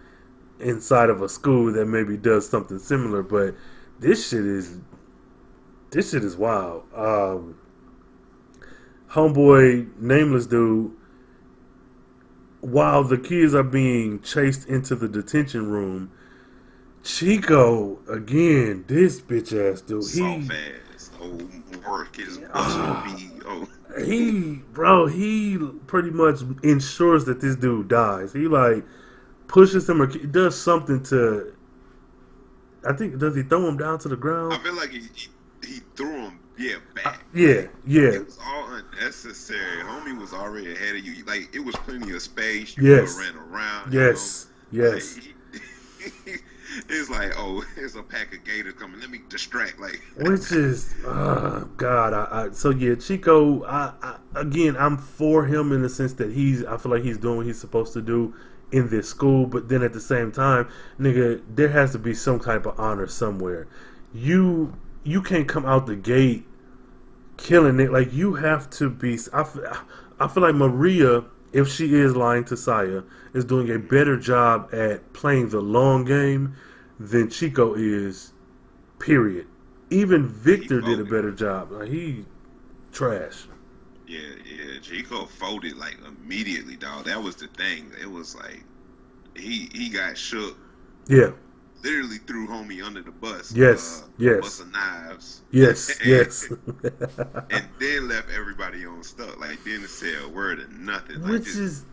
inside of a school that maybe does something similar. But this shit is wild. Homeboy, nameless dude, while the kids are being chased into the detention room, Chico, again, this bitch ass dude, Soft ass, work his he pretty much ensures that this dude dies. He like pushes him or does something to, I think, does he throw him down to the ground? I feel like he threw him, back. Yeah. It was all unnecessary. Homie was already ahead of you. Like, it was plenty of space. You could have ran around. Yes. Like, it's like, oh, there's a pack of gators coming. Let me distract. Like, which is, God. So yeah, Chico. Again, I'm for him in the sense that I feel like he's doing what he's supposed to do in this school. But then at the same time, nigga, there has to be some type of honor somewhere. You can't come out the gate killing it. Like, you have to be. I feel like Maria, if she is lying to Saya, is doing a better job at playing the long game than Chico is, period. Even Victor did a better job. Like, he trash. Yeah, Chico folded, like, immediately, dog. That was the thing. It was like, he got shook. Yeah. Literally threw homie under the bus. Yes. Bus of knives. Yes. And then left everybody on stuck. Like, didn't say a word or nothing. Like, Which is,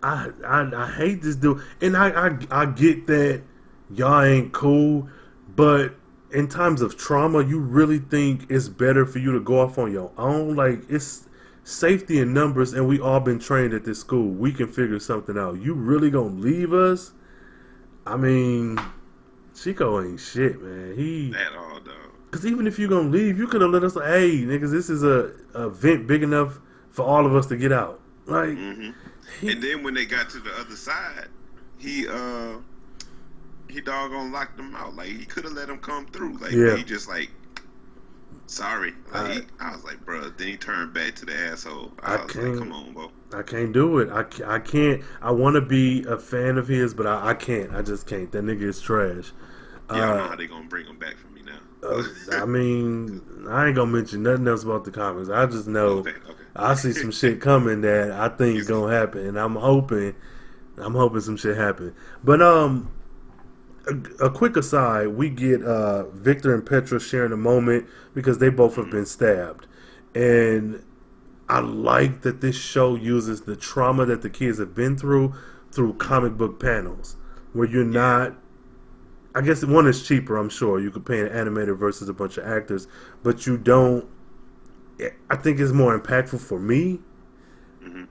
I hate this dude, and I get that y'all ain't cool, but in times of trauma, you really think it's better for you to go off on your own? Like, it's safety in numbers, and we all been trained at this school. We can figure something out. You really gonna leave us? I mean, Chico ain't shit, man. At all, dog. Because even if you gonna leave, you could have let us, hey, niggas, this is a vent big enough for all of us to get out. Like, and then when they got to the other side, he doggone locked them out. Like, he could have let them come through. Like, he just like, sorry. Like, I was like, bro. Then he turned back to the asshole. I was like, come on, bro. I can't do it. I can't. I want to be a fan of his, but I can't. I just can't. That nigga is trash. Yeah, I don't know how they gonna bring him back for me now. I mean, I ain't gonna mention nothing else about the comics. I just know I see some shit coming that I think is gonna happen, and I'm hoping some shit happen. But a quick aside, we get Victor and Petra sharing a moment because they both have been stabbed, and I like that this show uses the trauma that the kids have been through comic book panels, where you're not. I guess one is cheaper, I'm sure. You could pay an animator versus a bunch of actors, but you don't. I think it's more impactful for me,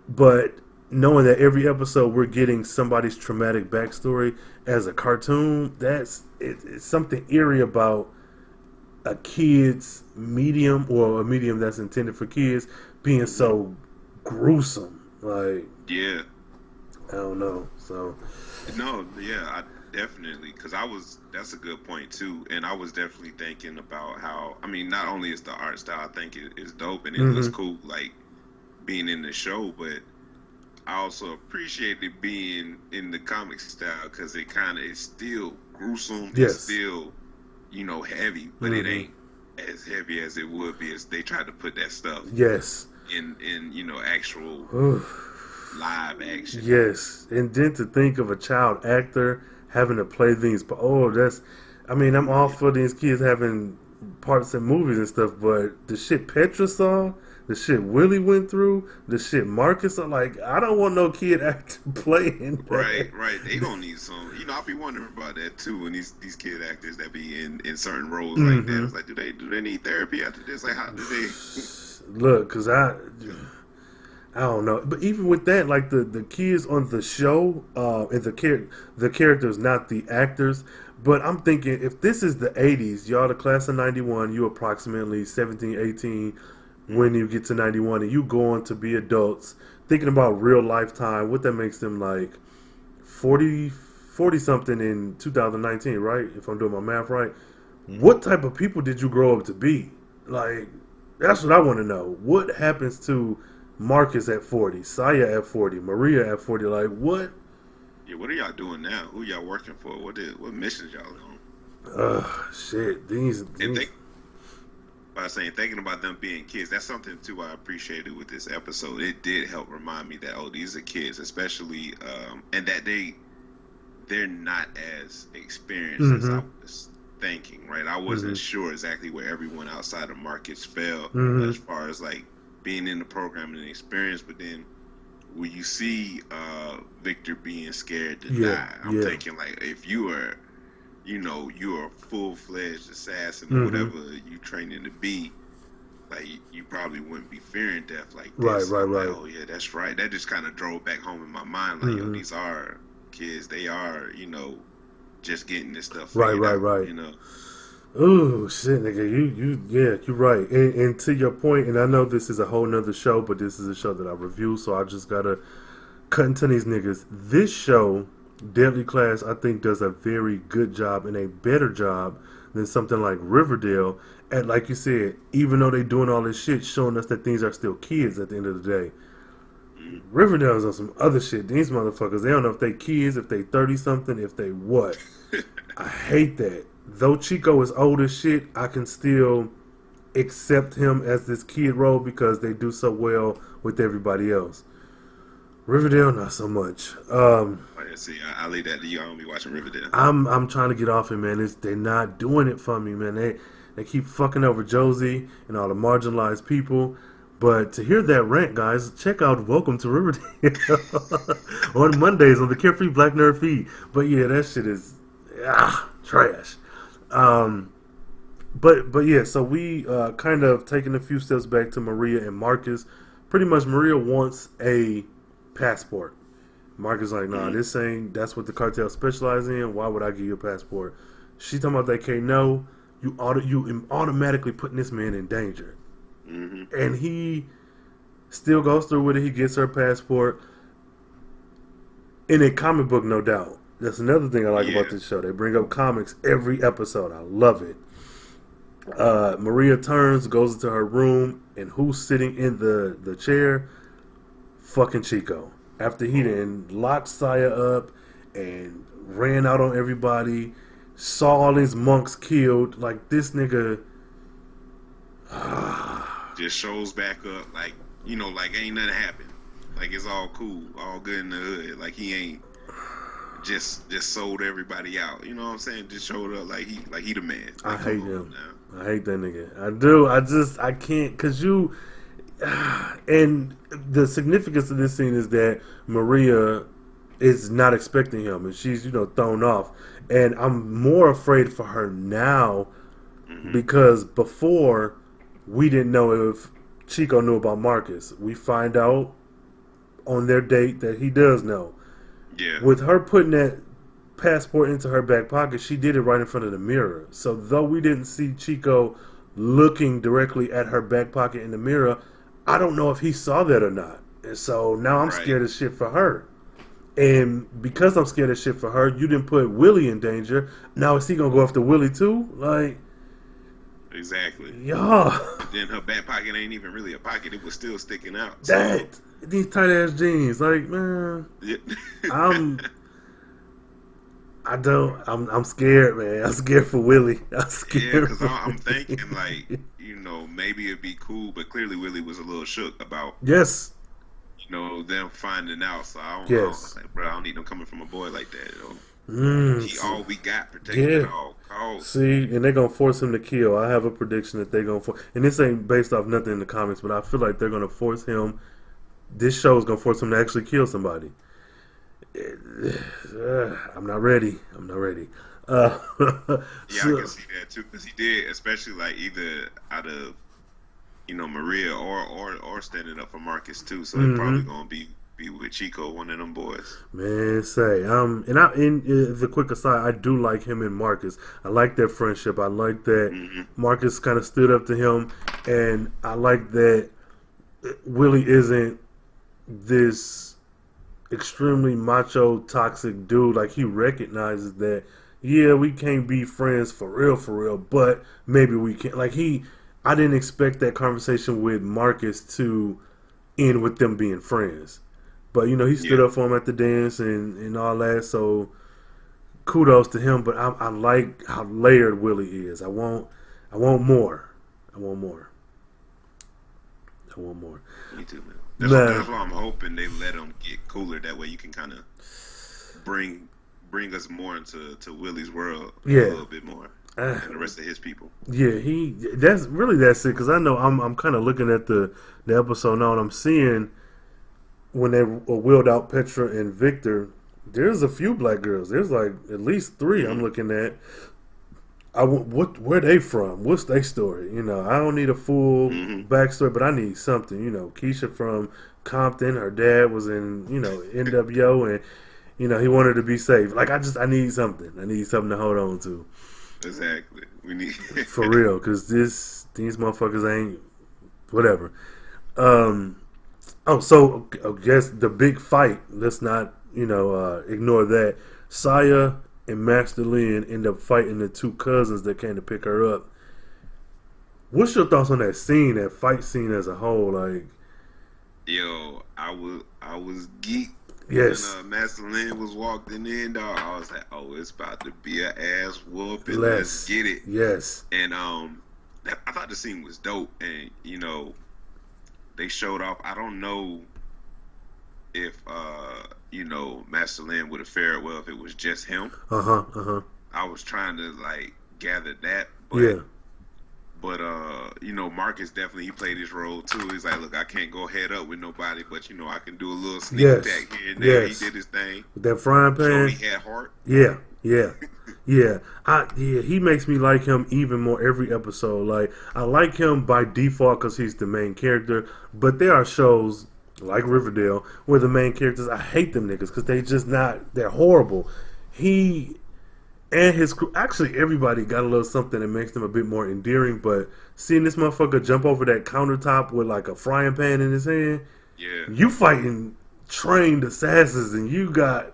but knowing that every episode we're getting somebody's traumatic backstory as a cartoon, it's something eerie about a kid's medium, or a medium that's intended for kids, being so gruesome. Like, yeah, I don't know. So I definitely, because that's a good point too, and I was definitely thinking about how, I mean, not only is the art style, I think it is dope and it looks cool, like being in the show, but I also appreciated being in the comic style because it kind of is still gruesome. Yes. It's still, heavy, but it ain't as heavy as it would be if they tried to put that stuff in actual live action. Yes, and then to think of a child actor having to play these, I'm all for these kids having parts in movies and stuff, but the shit Petra saw, the shit Willie went through, the shit Marcus saw, like, I don't want no kid actor playing that. Right. They gonna need some, I'll be wondering about that too, and these kid actors that be in certain roles like that. It's like, do they need therapy after this? Like, how do they? look, because I don't know, but even with that, like the kids on the show, and the characters, not the actors. But I'm thinking, if this is the 80s, y'all the class of 91, you approximately 17, 18 when you get to 91, and you go on to be adults, thinking about real lifetime, what that makes them like 40 something in 2019, right? If I'm doing my math right. What type of people did you grow up to be? Like, that's what I want to know. What happens to Marcus at 40, Saya at 40, Maria at 40? Like, what? Yeah, what are y'all doing now? Who y'all working for? What missions y'all on? Shit. These. By saying, thinking about them being kids, that's something too I appreciated with this episode. It did help remind me that, oh, these are kids, especially, and that they're not as experienced as I was thinking, right? I wasn't sure exactly where everyone outside of Marcus fell as far as like being in the program and experience, but then when you see Victor being scared to die, I'm thinking like, if you are, you're a full-fledged assassin or whatever you training to be, like you probably wouldn't be fearing death like this. Right. Like, oh yeah, that's right. That just kind of drove back home in my mind, like, yo, these are kids. They are, just getting this stuff. Right. Ooh, shit, nigga, you're right. And to your point, and I know this is a whole nother show, but this is a show that I review, so I just gotta cut into these niggas. This show, Deadly Class, I think does a very good job and a better job than something like Riverdale. And like you said, even though they doing all this shit, showing us that things are still kids at the end of the day. Riverdale is on some other shit. These motherfuckers, they don't know if they kids, if they 30-something, if they what. I hate that. Though Chico is old as shit, I can still accept him as this kid role because they do so well with everybody else. Riverdale, not so much. See, I leave that to you. I don't be watching Riverdale. I'm trying to get off it, man. They're not doing it for me, man. They keep fucking over Josie and all the marginalized people. But to hear that rant, guys, check out Welcome to Riverdale on Mondays on the Carefree Black Nerd feed. But yeah, that shit is trash. But yeah, so we kind of taking a few steps back to Maria and Marcus. Pretty much, Maria wants a passport. Marcus like, nah, this ain't. That's what the cartel specialize in. Why would I give you a passport? She talking about they can't know. You automatically putting this man in danger. And he still goes through with it. He gets her passport in a comic book, no doubt. That's another thing I like about this show. They bring up comics every episode. I love it. Maria turns, goes into her room, and who's sitting in the chair? Fucking Chico. After he then locked Saya up and ran out on everybody, saw all these monks killed. Like, this nigga just shows back up like, like ain't nothing happened. Like, it's all cool, all good in the hood. Like, he ain't just sold everybody out. You know what I'm saying? Just showed up like he the man. Like, I hate him. I hate that nigga. I do. I can't, cause you. And the significance of this scene is that Maria is not expecting him, and she's thrown off. And I'm more afraid for her now because before we didn't know if Chico knew about Marcus. We find out on their date that he does know. Yeah. With her putting that passport into her back pocket, she did it right in front of the mirror. So though we didn't see Chico looking directly at her back pocket in the mirror, I don't know if he saw that or not. And so now I'm scared as shit for her. And because I'm scared as shit for her, you didn't put Willie in danger. Now is he gonna go after Willie too? Like, exactly. Yeah. Then her back pocket ain't even really a pocket; it was still sticking out. These tight ass jeans, like, man. Yeah. I'm scared, man. I'm scared for Willie. I'm scared. Yeah, because I'm thinking like, maybe it'd be cool, but clearly Willie was a little shook about. Yes. Them finding out. So I don't know. Like, bro, I don't need them coming from a boy like that. He all we got, protected at all costs. See, and they're gonna force him to kill. I have a prediction that they're gonna force. And this ain't based off nothing in the comics, but I feel like they're gonna force him. This show is gonna force him to actually kill somebody. I'm not ready. Yeah, I can see that too, because he did, especially like either out of Maria or standing up for Marcus too. So they're probably gonna be with Chico, one of them boys. Man, say, the quick aside, I do like him and Marcus. I like their friendship. I like that Marcus kind of stood up to him, and I like that Willie isn't this extremely macho, toxic dude. Like, he recognizes that, yeah, we can't be friends for real, but maybe we can. Like, I didn't expect that conversation with Marcus to end with them being friends. But, he stood up for him at the dance and all that, so kudos to him. But I like how layered Willie is. I want more. I want more. Me too, man. That's why I'm hoping they let him get cooler. That way you can kind of bring us more into Willie's world a little bit more. And the rest of his people. Yeah, that's it. Because I know I'm kind of looking at the episode now, and I'm seeing when they wheeled out Petra and Victor, there's a few black girls. There's like at least 3 I'm looking at. Where they from? What's their story? I don't need a full backstory, but I need something. Keisha from Compton, her dad was in NWO, and he wanted to be safe. Like, I need something. I need something to hold on to. Exactly. We need for real, because these motherfuckers ain't whatever. So I guess the big fight. Let's not ignore that. Saya and Master Lynn end up fighting the 2 cousins that came to pick her up. What's your thoughts on that scene, that fight scene as a whole? Like, yo, I was geeked. Yes. When Master Lynn was walking in, dog, I was like, oh, it's about to be an ass whooping. Let's get it. Yes. And I thought the scene was dope. And, they showed off. I don't know if, Master Lynn would have fared well if it was just him. I was trying to, gather that. But, yeah. But, Marcus definitely, he played his role, too. He's like, look, I can't go head up with nobody, but, I can do a little sneak attack here and there. Yes. He did his thing. With that frying pan. He had heart. Yeah. He makes me like him even more every episode. Like, I like him by default because he's the main character, but there are shows like Riverdale where the main characters, I hate them niggas because they're horrible. He and his crew, actually everybody got a little something that makes them a bit more endearing, but seeing this motherfucker jump over that countertop with like a frying pan in his hand, you fighting trained assassins, and you got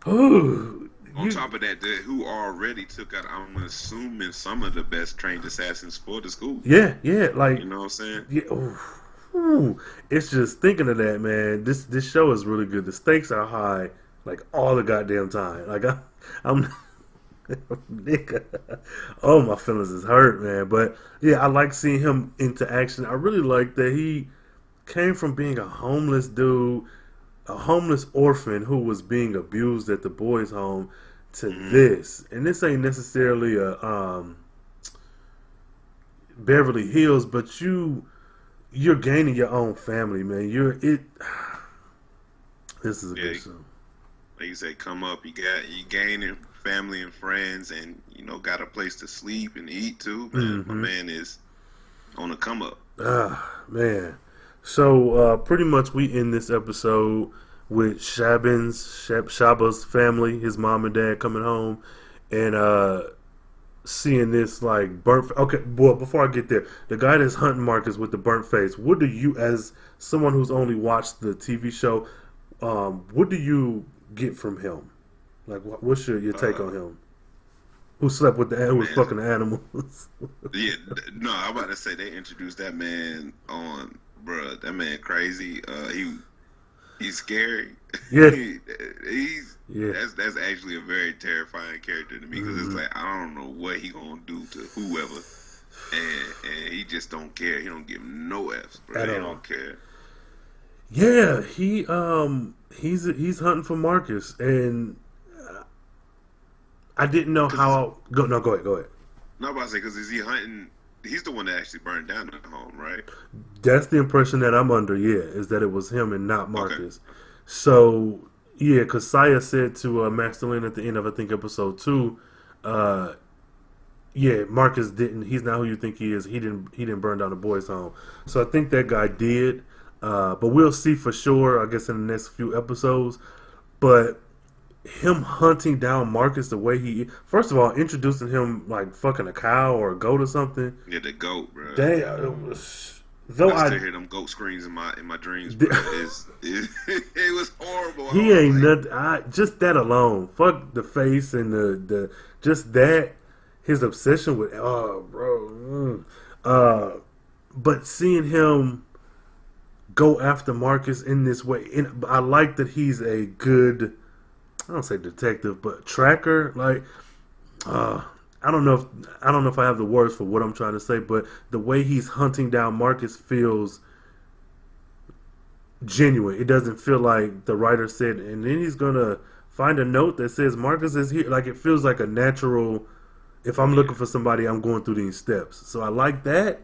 on top of that, who already took out, I'm assuming, some of the best trained assassins for the school. Yeah, like, you know what I'm saying? Yeah, it's just thinking of that, man. This show is really good. The stakes are high, like all the goddamn time. Like I'm nigga. Oh, my feelings is hurt, man. But yeah, I like seeing him into action. I really like that he came from being a homeless dude, a homeless orphan who was being abused at the boys' home, to this. And this ain't necessarily a Beverly Hills, but you're gaining your own family, man. This is a good show. Like you say, come up, you gaining family and friends, and got a place to sleep and eat too. Man, my man is on the come up. Man. So pretty much we end this episode with Shaba's family, his mom and dad coming home, and seeing this like burnt. Okay, well, before I get there, the guy that's hunting Marcus with the burnt face. What do you, as someone who's only watched the TV show, what do you get from him? Like, what's your take on him? Who slept with who was fucking the animals? No, I'm about to say they introduced that man on, bruh. That man crazy. He's scary. Yeah. That's actually a very terrifying character to me, because it's like, I don't know what he gonna do to whoever, and he just don't care. He don't give no F's, bro. He don't care. Yeah, he's hunting for Marcus, and I didn't know how. Go ahead. No, I'm about to say, because is he hunting? He's the one that actually burned down the home, right? That's the impression that I'm under, is that it was him and not Marcus. Okay. So, because Saya said to Master Lynn at the end of, I think, episode 2, yeah, Marcus didn't. He's not who you think he is. He didn't burn down the boys' home. So I think that guy did. But we'll see for sure, I guess, in the next few episodes. But him hunting down Marcus the way he, first of all, introducing him like fucking a cow or a goat or something. Yeah, the goat, bro. Though I still hear them goat screams in my dreams, bro. It was horrible. He ain't nothing. Just that alone. Fuck the face and the just that. His obsession with bro. But seeing him go after Marcus in this way, and I like that he's a good, I don't say detective, but tracker. Like, I don't know if I have the words for what I'm trying to say, but the way he's hunting down Marcus feels genuine. It doesn't feel like the writer said, and then he's gonna find a note that says Marcus is here. Like, it feels like a natural. If I'm looking for somebody, I'm going through these steps. So I like that.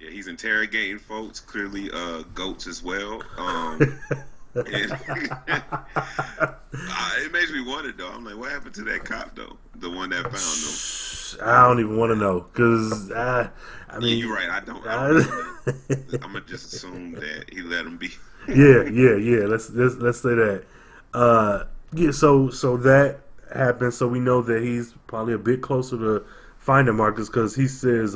Yeah, he's interrogating folks, clearly goats as well. It makes me wonder, though. I'm like, what happened to that cop, though? The one that found them. I don't even want to know, because I mean, yeah, you're right. I don't I'm gonna just assume that he let him be. yeah. Let's say that. Yeah. So that happened. So we know that he's probably a bit closer to finding Marcus, because he says,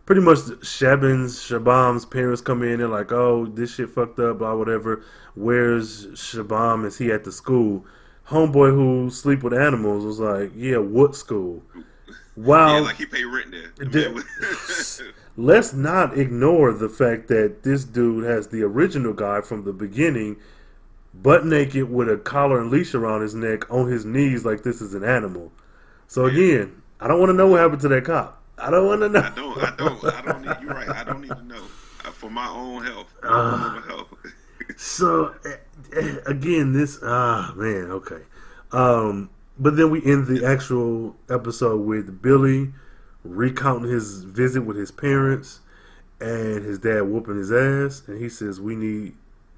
pretty much Shabam's parents come in and like, oh, this shit fucked up, blah, whatever. Where's Shabam? Is he at the school? Homeboy who sleep with animals was like, yeah, what school? Wow. Yeah, like he paid rent there. Let's not ignore the fact that this dude has the original guy from the beginning butt naked with a collar and leash around his neck on his knees like this is an animal. So again, I don't want to know what happened to that cop. I don't want to know. I don't need, you're right. I don't need to know. For my own health. So, again, this, man, okay. But then we end the actual episode with Billy recounting his visit with his parents and his dad whooping his ass. And he says,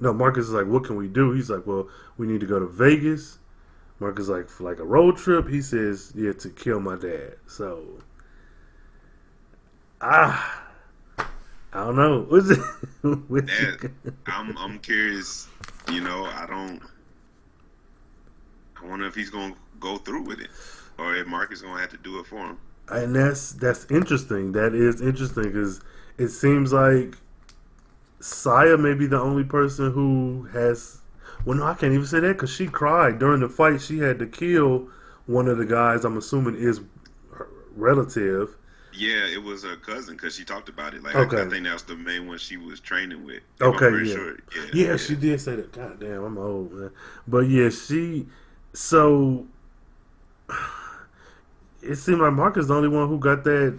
Marcus is like, what can we do? He's like, well, we need to go to Vegas. Marcus is like, for like a road trip. He says, yeah, to kill my dad. So, I don't know. I'm curious. I wonder if he's gonna go through with it, or if Mark is gonna have to do it for him. And that's interesting. That is interesting, because it seems like Saya may be the only person who has. Well, no, I can't even say that, because she cried during the fight. She had to kill one of the guys. I'm assuming is her relative. Yeah, it was her cousin, because she talked about it. Like, okay. I think that was the main one she was training with. Okay, yeah. Sure. Yeah, she did say that. God damn, I'm old, man. But yeah, so it seemed like Marcus is the only one who got that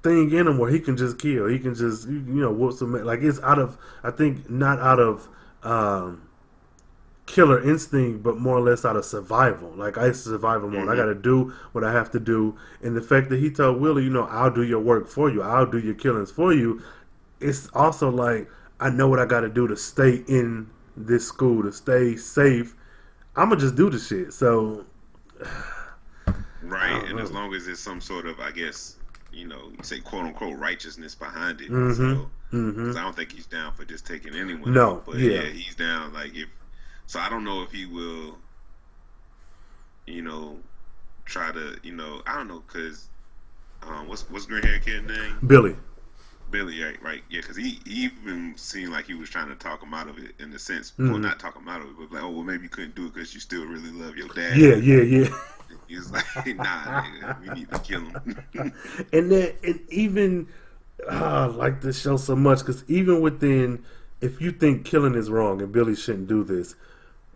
thing in him where he can just kill. He can just, whoop some. Like, it's out of, I think, not out of killer instinct, but more or less out of survival. Like, I survival mode. Mm-hmm. I got to do what I have to do. And the fact that he told Willie, I'll do your work for you. I'll do your killings for you. It's also like, I know what I got to do to stay in this school, to stay safe. I'm going to just do the shit. So, right. And as long as there's some sort of, I guess, you say quote unquote righteousness behind it. Mm-hmm. So, Mm-hmm. 'cause I don't think he's down for just taking anyone. No. But yeah, he's down. Like, so I don't know if he will, try to, I don't know, because what's green hair kid name? Billy, right? Yeah, because he even seemed like he was trying to talk him out of it in the sense, mm-hmm. well, not talk him out of it, but like, oh, well, maybe you couldn't do it because you still really love your dad. Yeah. He was like, nah, nigga, we need to kill him. and even I like this show so much, because even within, if you think killing is wrong and Billy shouldn't do this,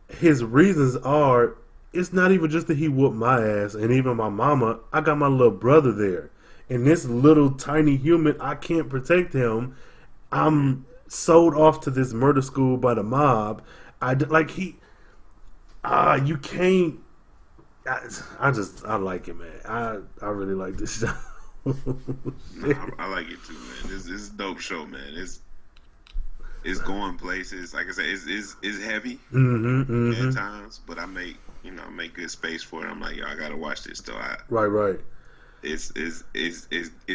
his reasons are, it's not even just that he whooped my ass and even my mama. I got my little brother there, and this little tiny human, I can't protect him. I'm sold off to this murder school by the mob. You can't. I like it, man. I really like this show. I like it too, man. This is a dope show, man. It's going places. Like I said, it's heavy mm-hmm. at times, but I make make good space for it. I'm like, yo, I gotta watch this though. Right. It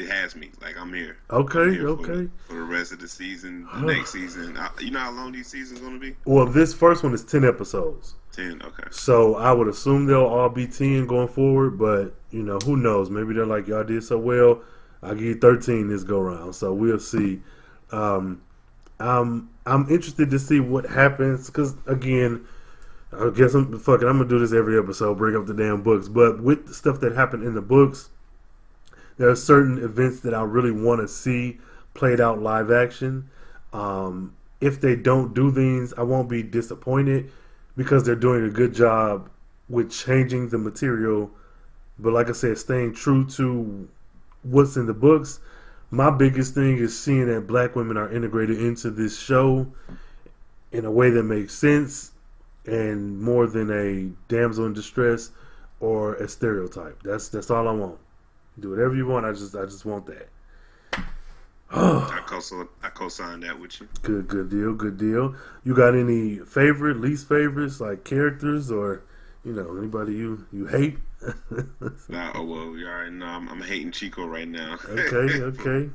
has me. Like, I'm here. Okay, I'm here okay. For the rest of the season, the next season. You know how long these seasons gonna be? Well, this first one is 10 episodes. 10, okay. So I would assume they'll all be 10 going forward, but who knows? Maybe they're like, y'all did so well, I'll give you 13 this go round. So we'll see. I'm interested to see what happens because, again, I guess I'm gonna do this every episode, bring up the damn books. But with the stuff that happened in the books, there are certain events that I really want to see played out live action. If they don't do these, I won't be disappointed because they're doing a good job with changing the material. But like I said, staying true to what's in the books. My biggest thing is seeing that black women are integrated into this show in a way that makes sense and more than a damsel in distress or a stereotype. That's all I want. Do whatever you want. I just want that. I co-sign that with you. Good deal. You got any favorite, least favorites, like characters or anybody you hate? Well, you already know I'm hating Chico right now. Okay.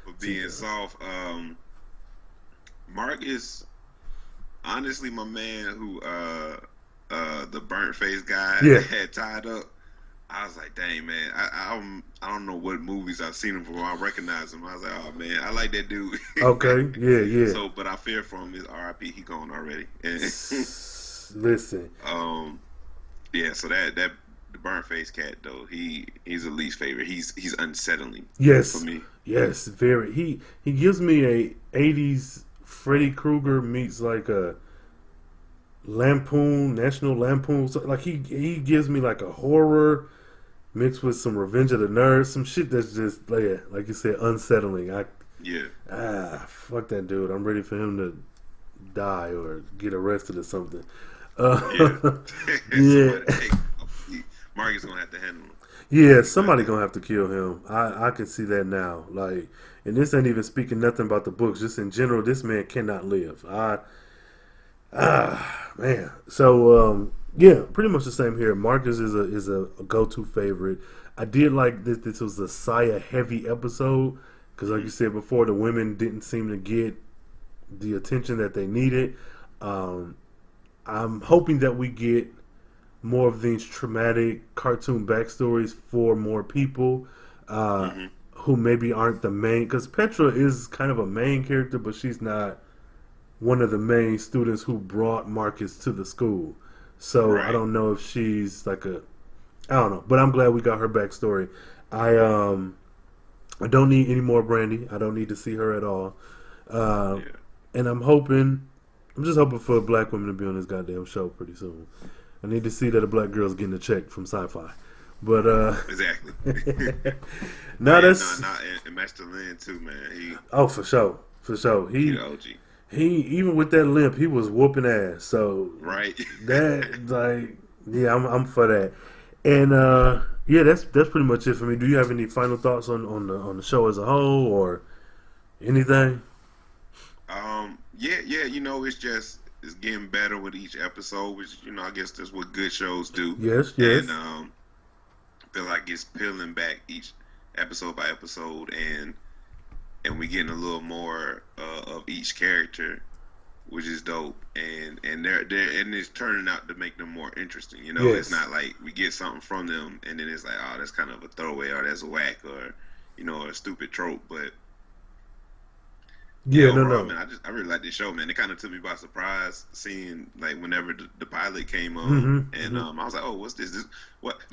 for being soft. Mark is honestly my man who the burnt face guy had tied up. I was like, dang, man, I don't know what movies I've seen him from. I recognize him. I was like, oh man, I like that dude. Okay, yeah. So, but I fear for him. His R.I.P. He gone already. Listen. Yeah. So that the burnt face cat though, he's the least favorite. He's unsettling. Yes. For me. Yes, very. He gives me a '80s Freddy Krueger meets like a National Lampoon. So like he gives me like a horror mixed with some Revenge of the Nerds, some shit that's just like you said, unsettling. Fuck that dude. I'm ready for him to die or get arrested or something. Yeah. Mark is gonna have to handle him. Yeah, somebody gonna have to kill him. I can see that now. Like, and this ain't even speaking nothing about the books. Just in general, this man cannot live. Man. So yeah, pretty much the same here. Marcus is a go-to favorite. I did like this. This was a Saya heavy episode because, like you said before, the women didn't seem to get the attention that they needed. I'm hoping that we get more of these traumatic cartoon backstories for more people who maybe aren't the main. Because Petra is kind of a main character, but she's not one of the main students who brought Marcus to the school. So right. I don't know if she's like I don't know. But I'm glad we got her backstory. I don't need any more Brandy. I don't need to see her at all. And I'm just hoping for black women to be on this goddamn show pretty soon. I need to see that a black girl's getting a check from SyFy. But exactly. And Master Lin too, man. For sure. He OG. He even with that limp, he was whooping ass. So right. That I'm for that. And that's pretty much it for me. Do you have any final thoughts on the show as a whole or anything? Yeah. It's getting better with each episode, which I guess that's what good shows do. Yes. And feel like it's peeling back each episode by episode, and we getting a little more of each character, which is dope. And it's turning out to make them more interesting. Yes. It's not like we get something from them and then it's like, oh, that's kind of a throwaway or that's a whack or a stupid trope, but. Yeah, overall, no. Man, I really like this show, man. It kind of took me by surprise seeing like whenever the pilot came on, I was like, "Oh, what's this? This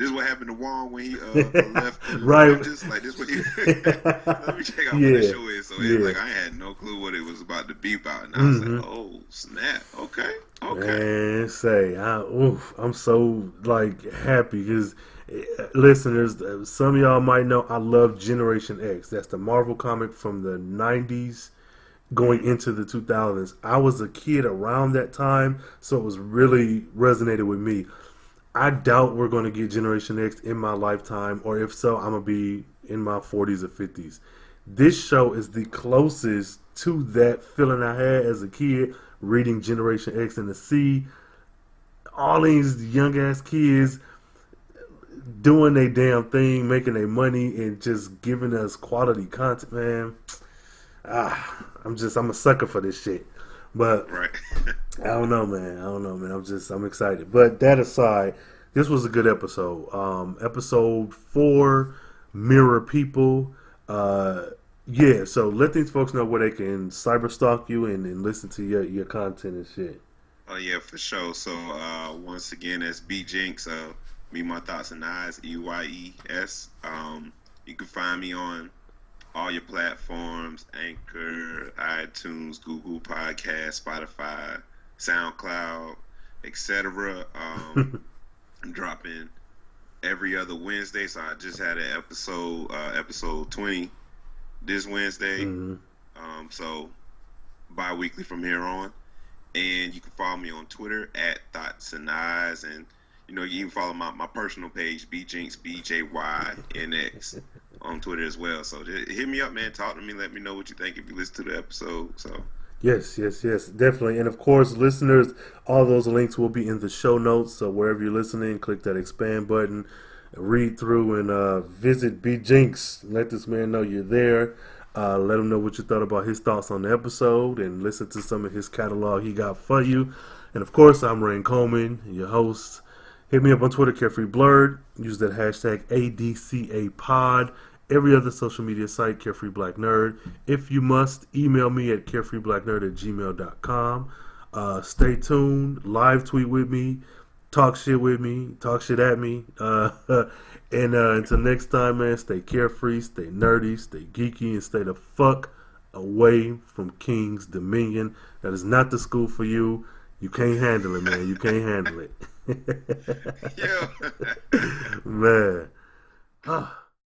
is what happened to Wong when he left?" Right. This what he. Let me check out what the show is. So it's like I had no clue what it was about to be about, and I was like, "Oh snap! Okay." Man, I'm so like happy because listeners, some of y'all might know I love Generation X. That's the Marvel comic from the '90s. Going into the 2000s. I was a kid around that time, so it was really resonated with me. I doubt we're going to get Generation X in my lifetime, or if so, I'm going to be in my 40s or 50s. This show is the closest to that feeling I had as a kid reading Generation X, and to see all these young ass kids doing their damn thing, making their money, and just giving us quality content, man. I'm a sucker for this shit. But Right. I don't know, man. I'm excited. But that aside, this was a good episode. Episode 4, Mirror People. Yeah, so let these folks know where they can cyber stalk you and listen to your content and shit. Oh yeah, for sure. So once again, that's B Jinx. Me, my thoughts and eyes. EYES. You can find me on all your platforms: Anchor, iTunes, Google Podcast, Spotify, SoundCloud, etc. I'm dropping every other Wednesday. So I just had an episode 20 this Wednesday. Mm-hmm. So bi-weekly from here on. And you can follow me on Twitter at Thoughts and Eyes, and you can follow my personal page, BJinx, BJYNX, on Twitter as well. So just hit me up, man. Talk to me. Let me know what you think if you listen to the episode. So Yes, definitely. And of course, listeners, all those links will be in the show notes. So wherever you're listening, click that expand button, read through, and visit B Jinx. Let this man know you're there. Let him know what you thought about his thoughts on the episode, and listen to some of his catalog he got for you. And of course, I'm Rhayne Coleman, your host. Hit me up on Twitter, Carefree Blurred. Use that hashtag ADCAPod. Every other social media site, Carefree Black Nerd. If you must, email me at carefreeblacknerd@gmail.com. Stay tuned. Live tweet with me. Talk shit with me. Talk shit at me. And until next time, man, stay carefree, stay nerdy, stay geeky, and stay the fuck away from King's Dominion. That is not the school for you. You can't handle it, man. You can't handle it. yeah. Man.